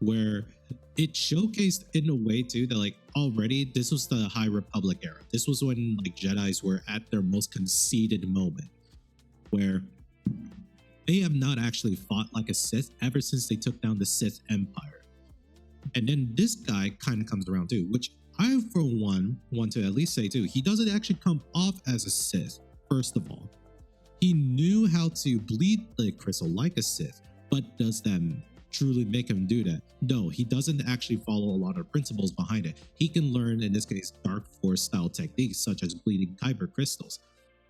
where it showcased in a way too that like already this was the High Republic era. This was when like Jedis were at their most conceited moment, where they have not actually fought like a Sith ever since they took down the Sith Empire. And then this guy kind of comes around too, which I for one want to at least say too, he doesn't actually come off as a Sith. First of all, he knew how to bleed the crystal like a Sith, but does that truly make him do that? No, he doesn't actually follow a lot of principles behind it. He can learn, in this case, dark force style techniques such as bleeding kyber crystals.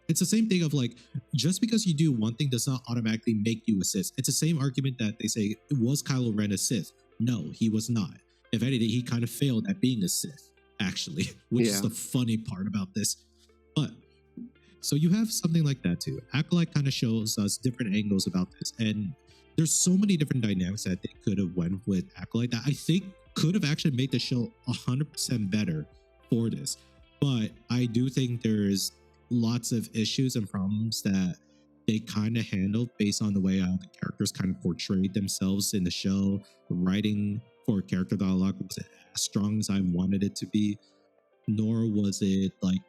It's the same thing of like, just because you do one thing does not automatically make you a Sith. It's the same argument that they say, was Kylo Ren a Sith? No, he was not. If anything, he kind of failed at being a Sith, actually, which is the funny part about this. But so you have something like that too. Acolyte kind of shows us different angles about this, and there's so many different dynamics that they could have went with Acolyte that I think could have actually made the show 100% better for this. But I do think there's lots of issues and problems that they kind of handled based on the way how the characters kind of portrayed themselves in the show. The writing for character dialogue wasn't as strong as I wanted it to be, nor was it like,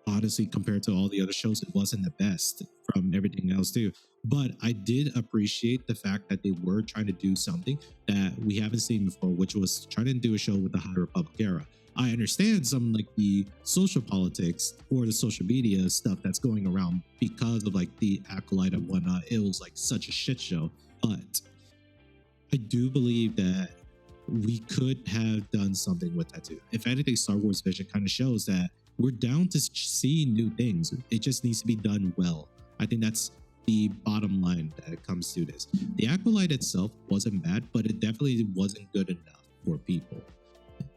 honestly, compared to all the other shows, it wasn't the best from everything else too. But I did appreciate the fact that they were trying to do something that we haven't seen before, which was trying to do a show with the High Republic era. I understand some like the social politics or the social media stuff that's going around because of like the Acolyte and whatnot. It was like such a shit show. But I do believe that we could have done something with that too. If anything, Star Wars Vision kind of shows that we're down to see new things. It just needs to be done well. I think that's the bottom line that comes to this. The Acolyte itself wasn't bad, but it definitely wasn't good enough for people.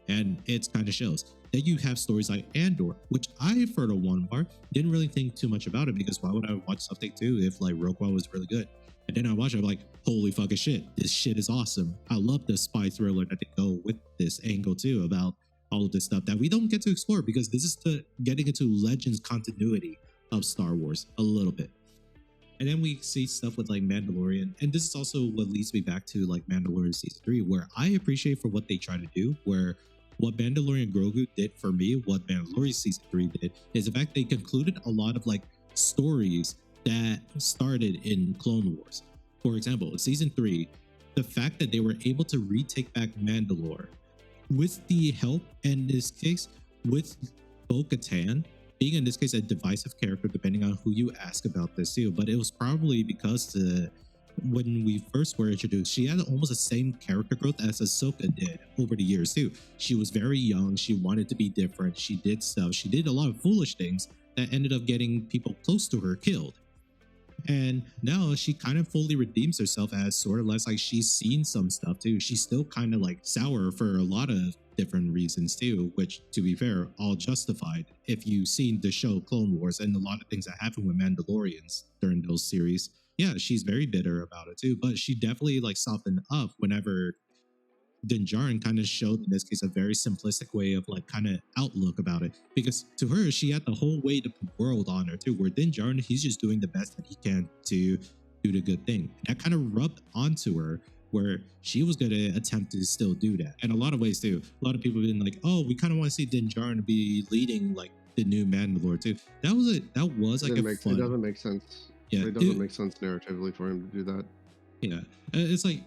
And it kind of shows. Then you have stories like Andor, which I, for the one part, didn't really think too much about it, because why would I watch something too if like Rogue One was really good? And then I watch it, I'm like, holy fucking shit, this shit is awesome. I love the spy thriller that they go with this angle too, about all of this stuff that we don't get to explore, because this is the getting into Legends continuity of Star Wars a little bit. And then we see stuff with like Mandalorian, and this is also what leads me back to like Mandalorian season 3, where I appreciate for what they try to do, where what Mandalorian Grogu did for me, what Mandalorian season 3 did, is the fact they concluded a lot of like stories that started in Clone Wars. For example, in season 3, the fact that they were able to retake back Mandalore with the help, in this case, with Bo-Katan being in this case a divisive character depending on who you ask about this too. But it was probably because when we first were introduced, she had almost the same character growth as Ahsoka did over the years too. She was very young. She wanted to be different. She did stuff. She did a lot of foolish things that ended up getting people close to her killed. And now she kind of fully redeems herself as sort of less like she's seen some stuff too. She's still kind of like sour for a lot of different reasons too, which to be fair, all justified if you've seen the show Clone Wars and a lot of things that happen with Mandalorians during those series. Yeah, she's very bitter about it too, but she definitely like softened up whenever Din Djarin kind of showed, in this case, a very simplistic way of like kind of outlook about it. Because to her, she had the whole weight of the world on her too, where Din Djarin, he's just doing the best that he can to do the good thing. That kind of rubbed onto her, where she was going to attempt to still do that. In a lot of ways too. A lot of people have been like, oh, we kind of want to see Din Djarin be leading like the new Mandalore too. That was like fun. It doesn't make sense. Yeah, it doesn't make sense narratively for him to do that. Yeah, it's like,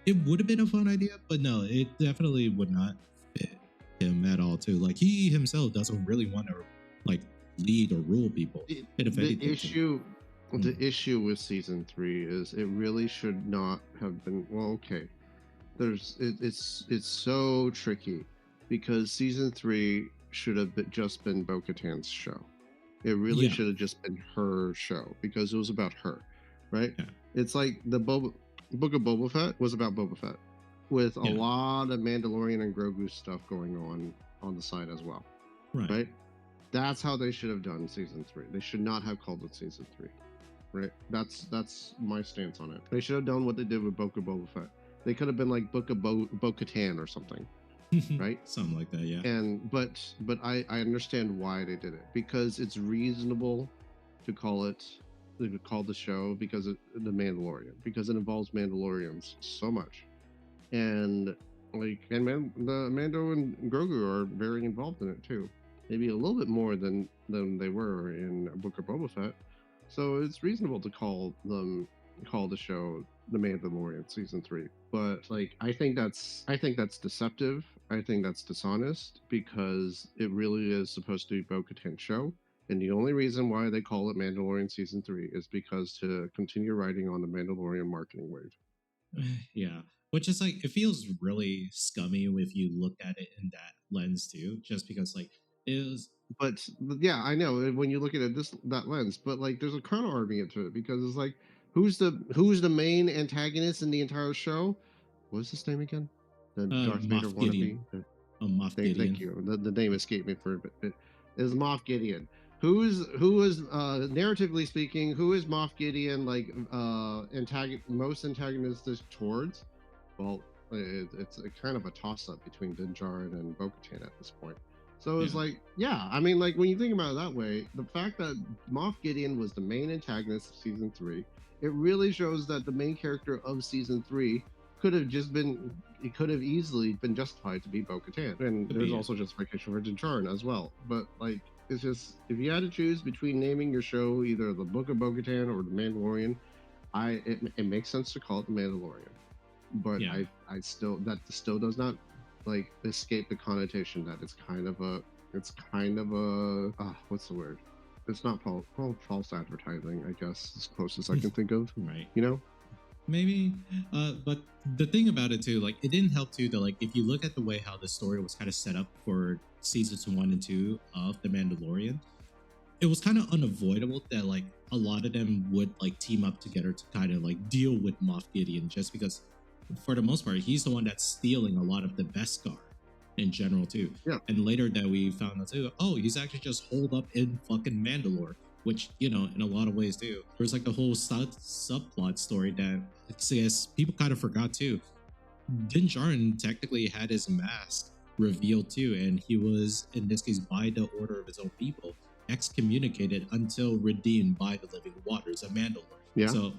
it would have been a fun idea, but no, it definitely would not fit him at all too. Like, he himself doesn't really want to like lead or rule people. The issue with season 3 is it really should not have been. Well, okay, it's so tricky, because season 3 should have just been Bo-Katan's show. It really should have just been her show, because it was about her, right? Yeah. It's like the Book of Boba Fett was about Boba Fett. with a Yeah. lot of Mandalorian and Grogu stuff going on the side as well, Right. right? That's how they should have done season 3. They should not have called it season 3, right? That's my stance on it. They should have done what they did with Boba Fett. They could have been like Book of Bo-Katan or something, right? Something like that, yeah. And but I understand why they did it, because it's reasonable to call the show because of the Mandalorian, because it involves Mandalorians so much, and the Mando and Grogu are very involved in it too, maybe a little bit more than they were in Book of Boba Fett. So it's reasonable to call the show The Mandalorian season 3. But like I think that's deceptive. I think that's dishonest, because it really is supposed to be Bo-Katan's show. And the only reason why they call it Mandalorian season 3 is because to continue riding on the Mandalorian marketing wave. Yeah. Which is like, it feels really scummy if you look at it in that lens too, just because like it was. But yeah, I know when you look at it that lens, but like there's a counter argument to it, because it's like, who's the main antagonist in the entire show? What's his name again? The Darth Vader Moff Gideon. wannabe. Moff Gideon. Thank you. The name escaped me for a bit. It is Moff Gideon. Who is narratively speaking, who is Moff Gideon like most antagonistic towards? Well, it's a kind of a toss up between Din Djarin and Bo-Katan at this point. So it's Yeah. like, yeah, I mean, like when you think about it that way, the fact that Moff Gideon was the main antagonist of season 3, it really shows that the main character of season 3 could have easily been justified to be Bo-Katan. And Could there's be, also justification for Din Djarin as well. But like, it's just, if you had to choose between naming your show either the Book of Bo-Katan or the Mandalorian, it makes sense to call it the Mandalorian. But Yeah. I still does not like escape the connotation that it's kind of a what's the word? It's not false advertising, I guess, as close as I can think of. right. You know? Maybe. But the thing about it too, like it didn't help too that like if you look at the way how the story was kind of set up for seasons 1 and 2 of The Mandalorian, it was kind of unavoidable that like a lot of them would like team up together to kind of like deal with Moff Gideon, just because for the most part he's the one that's stealing a lot of the Beskar in general too. Yeah. And later that we found out too, oh, he's actually just holed up in fucking Mandalore, which, you know, in a lot of ways too. There's like the whole subplot story that I guess people kind of forgot too. Din Djarin technically had his mask revealed too, and he was, in this case, by the order of his own people, excommunicated until redeemed by the living waters of Mandalore. Yeah. So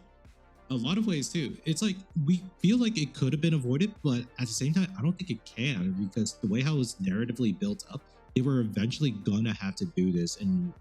a lot of ways too, it's like we feel like it could have been avoided, but at the same time, I don't think it can, because the way how it was narratively built up, they were eventually gonna have to do this in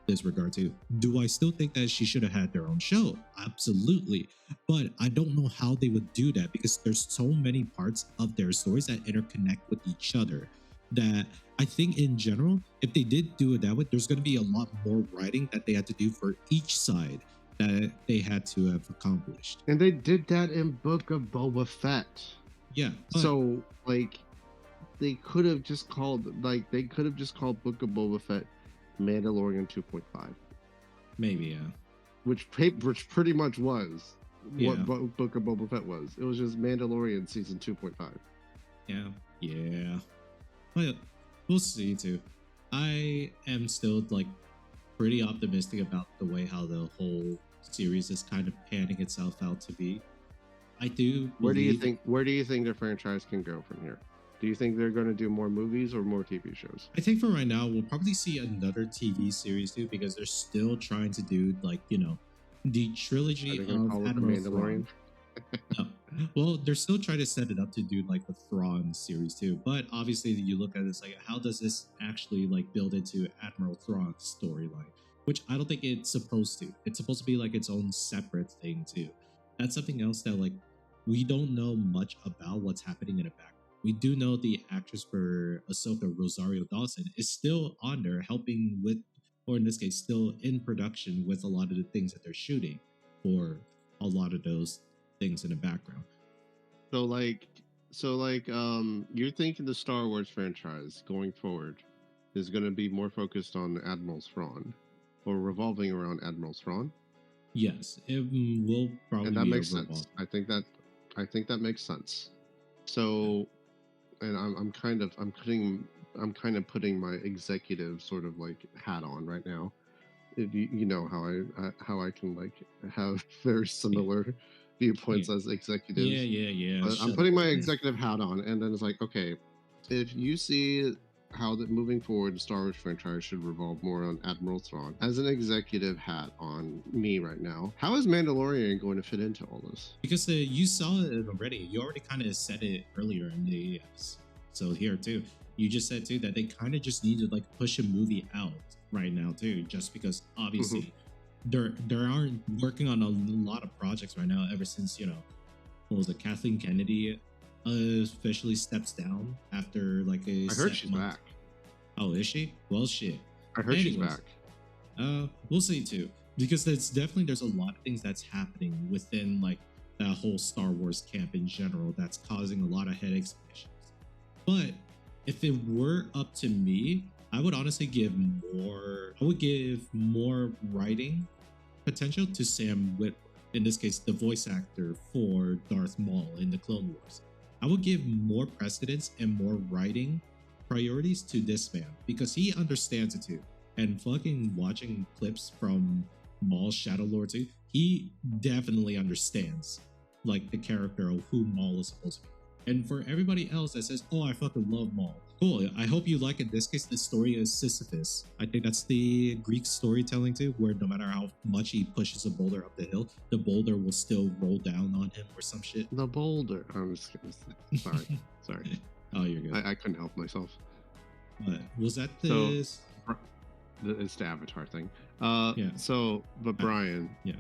this regard too. Do I still think that she should have had their own show? Absolutely. But I don't know how they would do that, because there's so many parts of their stories that interconnect with each other that I think in general, if they did do it that way, there's going to be a lot more writing that they had to do for each side that they had to have accomplished. And they did that in Book of Boba Fett. Yeah. So like they could have just called Book of Boba Fett Mandalorian 2.5. Maybe, yeah. Which pretty much was Yeah. what Book of Boba Fett was. It was just Mandalorian season 2.5. Yeah. Yeah. Well, we'll see too. I am still like pretty optimistic about the way how the whole series is kind of panning itself out to be. I do. Where do you think the franchise can go from here? Do you think they're going to do more movies or more TV shows? I think for right now, we'll probably see another TV series too, because they're still trying to do like, you know, the trilogy Are of they going to call it the Admiral Mandalorian? Thrawn. No. Well, they're still trying to set it up to do like the Thrawn series too. But obviously, you look at this like, how does this actually like build into Admiral Thrawn's storyline? Which I don't think it's supposed to. It's supposed to be like its own separate thing too. That's something else that like we don't know much about what's happening in the background. We do know the actress for Ahsoka, Rosario Dawson, is still on there helping with, or in this case, still in production with a lot of the things that they're shooting for a lot of those things in the background. You're thinking the Star Wars franchise going forward is going to be more focused on Admiral Thrawn, or revolving around Admiral Thrawn? Yes, it will probably And that be makes overall. sense. I think that makes sense. So, and I'm kind of putting my executive sort of like hat on right now. You know how I can like have very Yeah, similar yeah, viewpoints as yeah, executives. yeah, yeah. But I'm Shut up, putting my man. executive hat on, and then it's like, okay, if you see how that moving forward, the Star Wars franchise should revolve more on Admiral Thrawn as an executive hat on me right now. How is Mandalorian going to fit into all this? Because you saw it already. You already kind of said it earlier in the so here too. You just said too that they kind of just need to like push a movie out right now too, just because Mhm. obviously they aren't working on a lot of projects right now. Ever since what was it, Kathleen Kennedy officially steps down after like a I heard set she's month. back. Oh, is she? Well, shit. I heard she's Anyways, back. we'll see too, because there's a lot of things that's happening within like that whole Star Wars camp in general that's causing a lot of headaches and issues. But if it were up to me, I would honestly give more. I would give more writing potential to Sam Witwer. In this case, the voice actor for Darth Maul in the Clone Wars. I would give more precedence and more writing priorities to this man because he understands it too. And fucking watching clips from Maul's Shadow Lord too, he definitely understands like the character of who Maul is supposed to be. And for everybody else that says, "Oh, I fucking love Maul," cool. I hope you like, in this case, the story of Sisyphus. I think that's the Greek storytelling too, where no matter how much he pushes a boulder up the hill, the boulder will still roll down on him or some shit. The boulder. I'm just kidding. Sorry, sorry. Oh, you're good. I couldn't help myself. But was that So this? it's the Avatar thing. Yeah. So, but Brian, Yeah.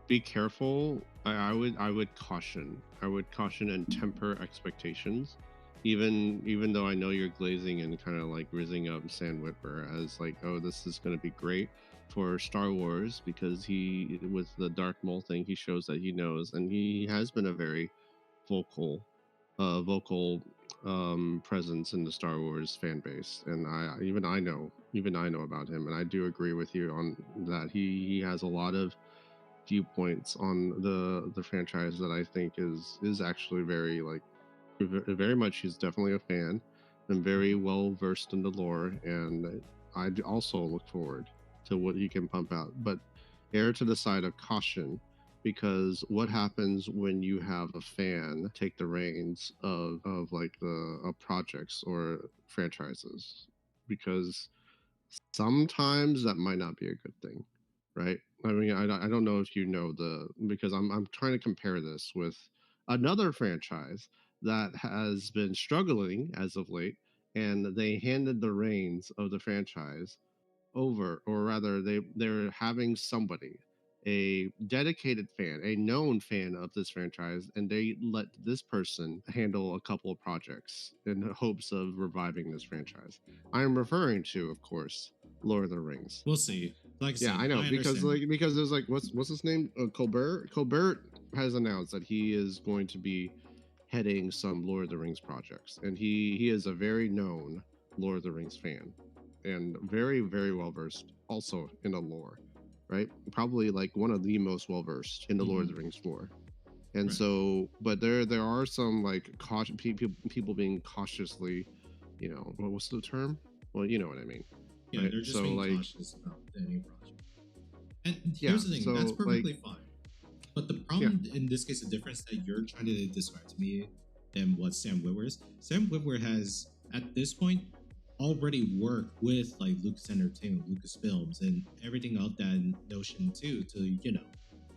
be careful. I would caution. I would caution and temper expectations. Even though I know you're glazing and kind of like rizzing up Sam Witwer as like, oh, this is going to be great for Star Wars because he, with the Dark Maul thing, he shows that he knows, and he has been a very vocal presence in the Star Wars fan base, and even I know about him, and I do agree with you on that. He has a lot of viewpoints on the franchise that I think is actually very like very much. He's definitely a fan and very well versed in the lore, and I also look forward to what he can pump out. But err to the side of caution, because what happens when you have a fan take the reins of like the of projects or franchises? Because sometimes that might not be a good thing, right? I mean, I don't know if you know because I'm trying to compare this with another franchise that has been struggling as of late, and they handed the reins of the franchise over, or rather they're having somebody, a dedicated fan, a known fan of this franchise, and they let this person handle a couple of projects in hopes of reviving this franchise. I am referring to, of course, Lord of the Rings. We'll see. Like I Yeah, said, I know, I understand. because there's like what's his name, Colbert has announced that he is going to be heading some Lord of the Rings projects, and he is a very known Lord of the Rings fan, and very well versed also in the lore, right? Probably like one of the most well versed in the Lord of the Rings lore. And Right. so, but there are some like caution people being cautiously, what's the term? Well, you know what I mean. Yeah, Right? they're just So being like, cautious about any project. And yeah, here's the thing, that's so like, perfectly fine. But the yeah, problem in this case, the difference that you're trying to describe to me than what Sam Witwer is, Sam Witwer has, at this point, already worked with like Lucas Entertainment, Lucas Films, and everything of that notion too, to,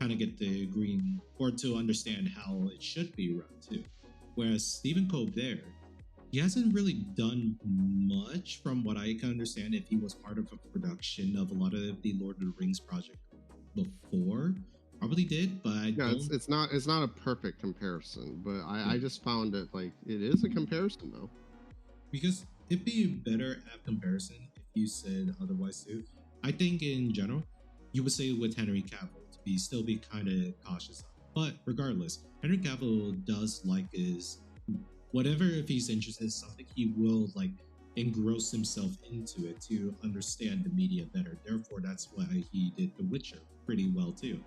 kind of get the green or to understand how it should be run too. Whereas Stephen Colbert, he hasn't really done much from what I can understand if he was part of a production of a lot of the Lord of the Rings project before. Probably did, but I yeah, don't, it's not a perfect comparison, but I yeah, just found it like it is a comparison though. because it'd be better at comparison if you said otherwise too. I think in general, you would say with Henry Cavill to be still be kind of cautious of. But regardless, Henry Cavill does like his whatever. If he's interested in something, he will like engross himself into it to understand the media better. Therefore, that's why he did The Witcher pretty well too.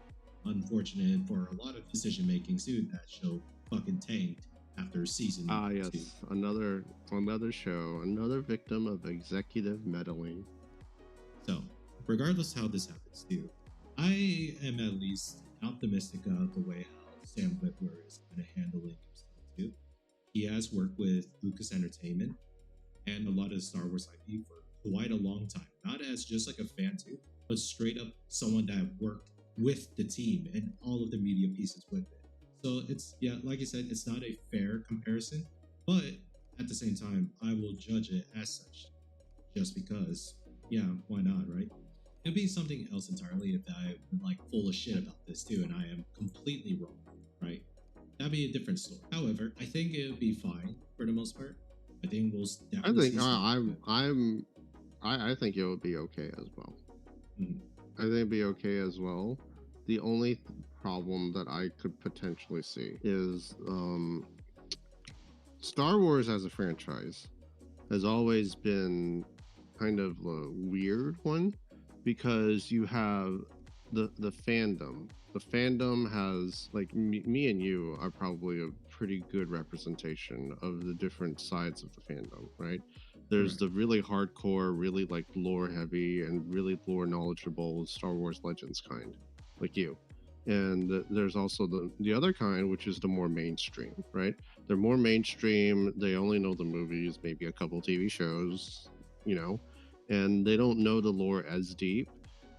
Unfortunate for a lot of decision making too, that show fucking tanked. after season Ah, 2. yes, another show, another victim of executive meddling. So, regardless how this happens too, I am at least optimistic about the way how Sam Witwer is kind of handling himself too. He has worked with Lucas Entertainment and a lot of Star Wars IP for quite a long time, not as just like a fan too, but straight up someone that worked with the team and all of the media pieces with it. So it's, yeah, like I said, it's not a fair comparison, but at the same time, I will judge it as such just because, yeah, why not, right? It'd be something else entirely if I'm like full of shit about this too, and I am completely wrong, right? That'd be a different story. However, I think it would be fine for the most part. I think we'll I definitely think see some. I think it would be okay as well. Mhm. I think it'd be okay as well. The only problem that I could potentially see is Star Wars as a franchise has always been kind of a weird one because you have the fandom. The fandom has like me and you are probably a pretty good representation of the different sides of the fandom, right? There's Correct. the really hardcore, really like lore heavy and really lore knowledgeable Star Wars Legends kind, like you. And there's also the other kind, which is the more mainstream, right? They're more mainstream. They only know the movies, maybe a couple TV shows, you know, and they don't know the lore as deep.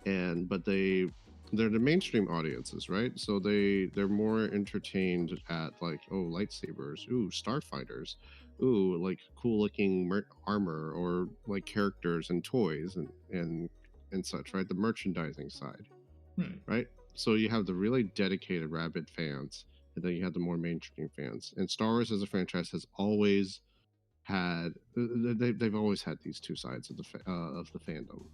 But they're the mainstream audiences, right? So they're more entertained at like, oh, lightsabers, ooh, starfighters, ooh, like cool looking armor or like characters and toys and such, right? The merchandising side, Right. right? So you have the really dedicated rabid fans, and then you have the more mainstream fans. And Star Wars as a franchise has always had they've always had these two sides of the fandom,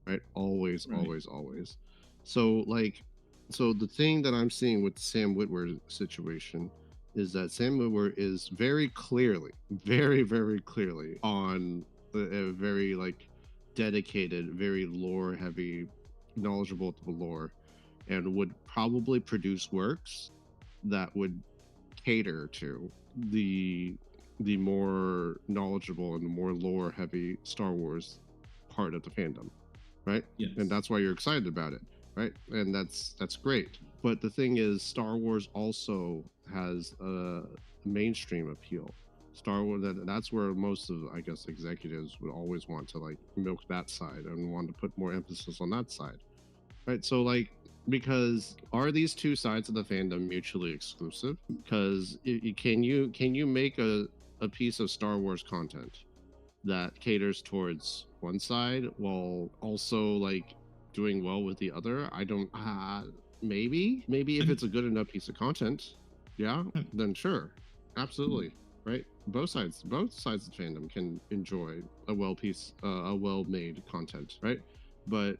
right? Always, Right. always, always. So like, so the thing that I'm seeing with the Sam Witwer situation is that Sam Witwer is very clearly, very, very clearly on a very like dedicated, very lore heavy, knowledgeable to the lore, and would probably produce works that would cater to the more knowledgeable and the more lore heavy Star Wars part of the fandom, right? And Yes. that's why you're excited about it, right? And that's great. But the thing is, Star Wars also has a mainstream appeal. Star Wars, that's where most of, I guess, executives would always want to like milk that side and want to put more emphasis on that side, right? So like, because are these two sides of the fandom mutually exclusive? Because can you make a piece of Star Wars content that caters towards one side while also like doing well with the other? I don't. Maybe if I'm, it's a good enough piece of content, yeah, I'm then sure, absolutely, right. Both sides of the fandom can enjoy a well made content, right? But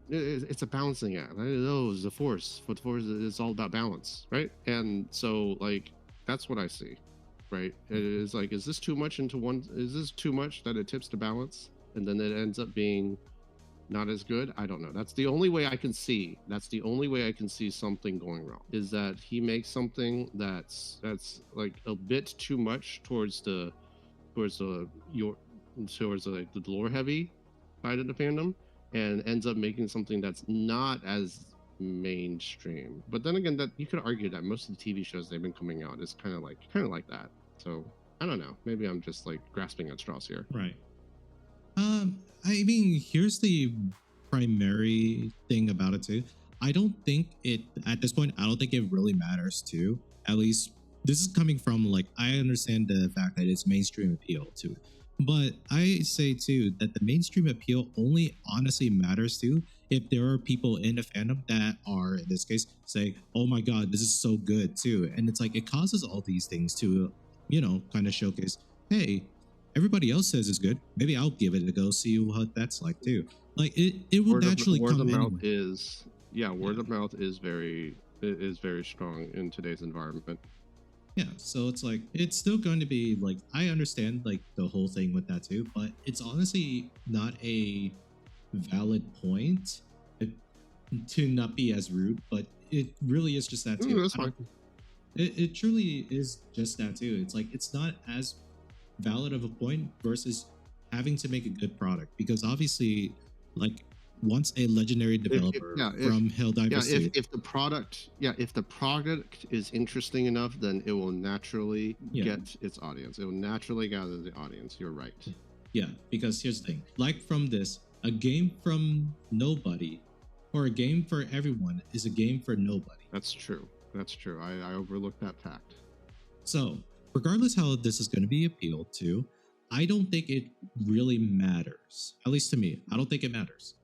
it's a balancing act. I know it's the force, but the force is all about balance, right? And so like that's what I see, right? It is like, is this too much into one? Is this too much that it tips to balance, and then it ends up being not as good? I don't know. That's the only way I can see. That's the only way I can see something going wrong. Is that he makes something that's like a bit too much towards the your towards like the lore heavy side of the fandom, and ends up making something that's not as mainstream. But then again, that you could argue that most of the TV shows they've been coming out is kind of like that. So I don't know. Maybe I'm just like grasping at straws here. right. I mean, here's the primary thing about it too. I don't think it at this point. I don't think it really matters too. At least this is coming from like I understand the fact that it's mainstream appeal too, but I say too that the mainstream appeal only honestly matters too if there are people in the fandom that are in this case say, "Oh my god, this is so good too," and it's like it causes all these things to, kind of showcase, hey, everybody else says it's good. Maybe I'll give it a go, see what that's like too. Like it would naturally Word of come mouth anyway. is yeah, Yeah. word of mouth is very strong in today's environment. Yeah. So it's like it's still going to be like I understand like the whole thing with that too, but it's honestly not a valid point to not be as rude, but it really is just that too. That's I don't fine. It truly is just that too. It's like it's not as valid of a point versus having to make a good product because obviously, like once a legendary If developer yeah, from yeah, Helldivers 2, if the product is interesting enough, then it will naturally yeah, get its audience. It will naturally gather the audience. You're right. yeah, because here's the thing: like from this, a game from nobody or a game for everyone is a game for nobody. That's true. That's true. I overlooked that fact. So, regardless how this is going to be appealed to, I don't think it really matters. At least to me, I don't think it matters.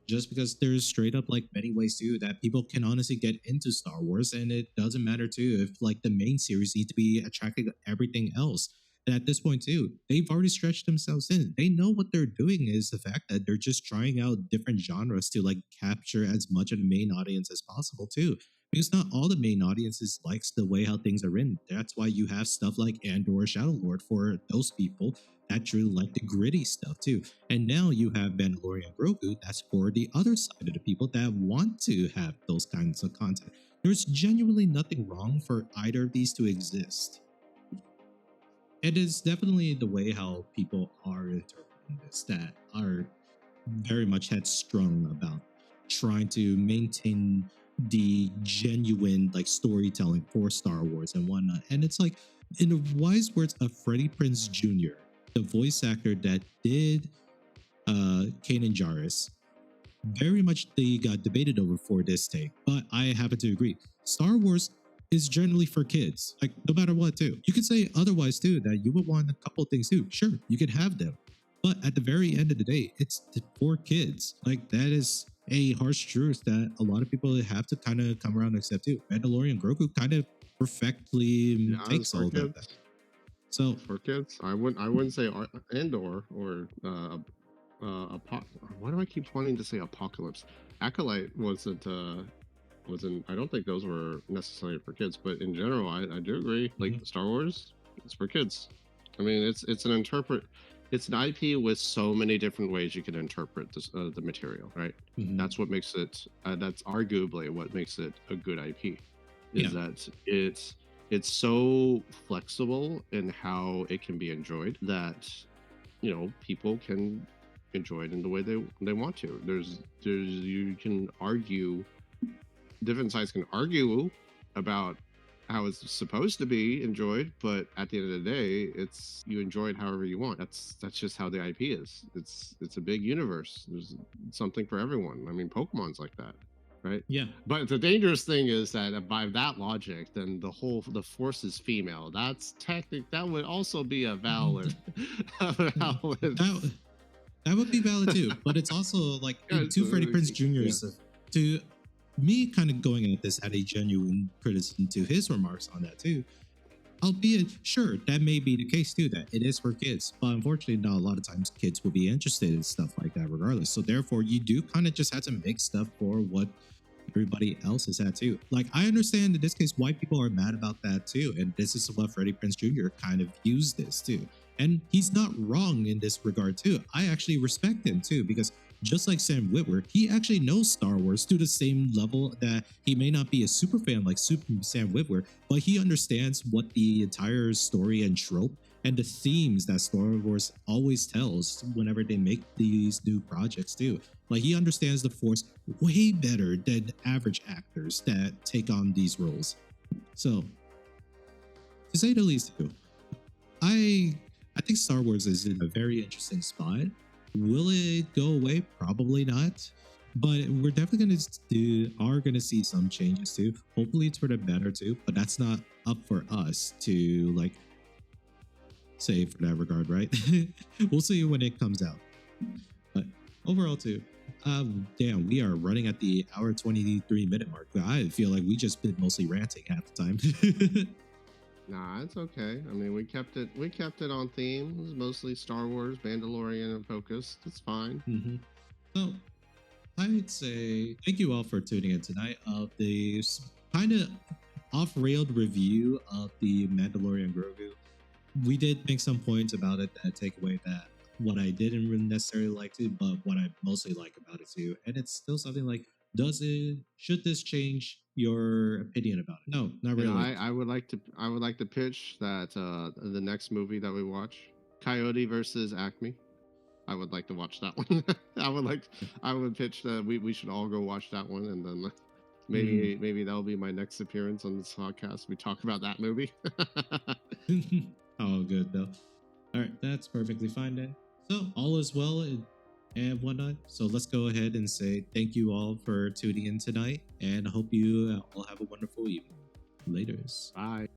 Just because there's straight up like many ways too that people can honestly get into Star Wars, and it doesn't matter too if like the main series need to be attracting everything else. And at this point too, they've already stretched themselves in. They know what they're doing is the fact that they're just trying out different genres to like capture as much of the main audience as possible too. Because not all the main audiences likes the way how things are written. That's why you have stuff like Andor Shadow Lord for those people that truly like the gritty stuff too. And now you have Mandalorian Grogu that's for the other side of the people that want to have those kinds of content. There's genuinely nothing wrong for either of these to exist. It is definitely the way how people are interpreting this that are very much headstrong about trying to maintain the genuine like storytelling for Star Wars and whatnot. And it's like, in the wise words of Freddie Prinze Jr., the voice actor that did Kanan Jarrus, very much they got debated over for this take, but I happen to agree. Star Wars is generally for kids, like no matter what, too. You could say otherwise too, that you would want a couple things too. Sure, you could have them, but at the very end of the day, it's for kids. Like that is a harsh truth that a lot of people have to kind of come around and accept too. Mandalorian Grogu kind of perfectly Yeah, takes all that. So for kids, I wouldn't say Andor or why do I keep wanting to say Apocalypse? Acolyte wasn't. I don't think those were necessarily for kids, but in general, I do agree. Like Star Wars, it's for kids. I mean, it's an interpret. It's an IP with so many different ways you can interpret this, the material, right? That's what makes it. That's arguably what makes it a good IP, is that it's so flexible in how it can be enjoyed that people can enjoy it in the way they want to. There's you can argue, different sides can argue about how it's supposed to be enjoyed, but at the end of the day, it's you enjoy it however you want. That's just how the IP is. It's a big universe. There's something for everyone. I mean, Pokemon's like that, right? yeah, But the dangerous thing is that by that logic, then the Force is female. That's that would also be a valid. That would be valid too, but it's also like to Freddie Prinze Jr.'s to me kind of going at this at a genuine criticism to his remarks on that too. Albeit, sure, that may be the case too, that it is for kids, but unfortunately, not a lot of times kids will be interested in stuff like that regardless. So therefore, you do kind of just have to make stuff for what everybody else is at too. Like, I understand in this case why people are mad about that too, and this is what Freddie Prinze Jr. kind of used this too. And he's not wrong in this regard too. I actually respect him too, because just like Sam Witwer, he actually knows Star Wars to the same level that he may not be a super fan like Sam Witwer, but he understands what the entire story and trope and the themes that Star Wars always tells whenever they make these new projects too. Like, he understands the Force way better than average actors that take on these roles. So, to say the least too, I think Star Wars is in a very interesting spot. Will it go away? Probably not. But we're definitely gonna see some changes too. Hopefully it's for the better too. But that's not up for us to like say for that regard, right? We'll see when it comes out. But overall too, damn, we are running at the hour 23-minute mark. I feel like we just been mostly ranting half the time. Nah, it's okay. I mean, we kept it on theme. It was mostly Star Wars, Mandalorian, and focused. It's fine. So, I'd say thank you all for tuning in tonight of the kind of off-railed review of the Mandalorian Grogu. We did make some points about it that take away that what I didn't really necessarily like to, but what I mostly like about it too. And it's still something like should this change your opinion about it? No, not And really. I would like to pitch that the next movie that we watch, Coyote versus Acme. I would like to watch that one. I would pitch that we should all go watch that one, and then maybe that'll be my next appearance on this podcast. We talk about that movie. All good though. All right, that's perfectly fine then. So all is well and whatnot. So let's go ahead and say thank you all for tuning in tonight, and I hope you all have a wonderful evening. Laters. Bye.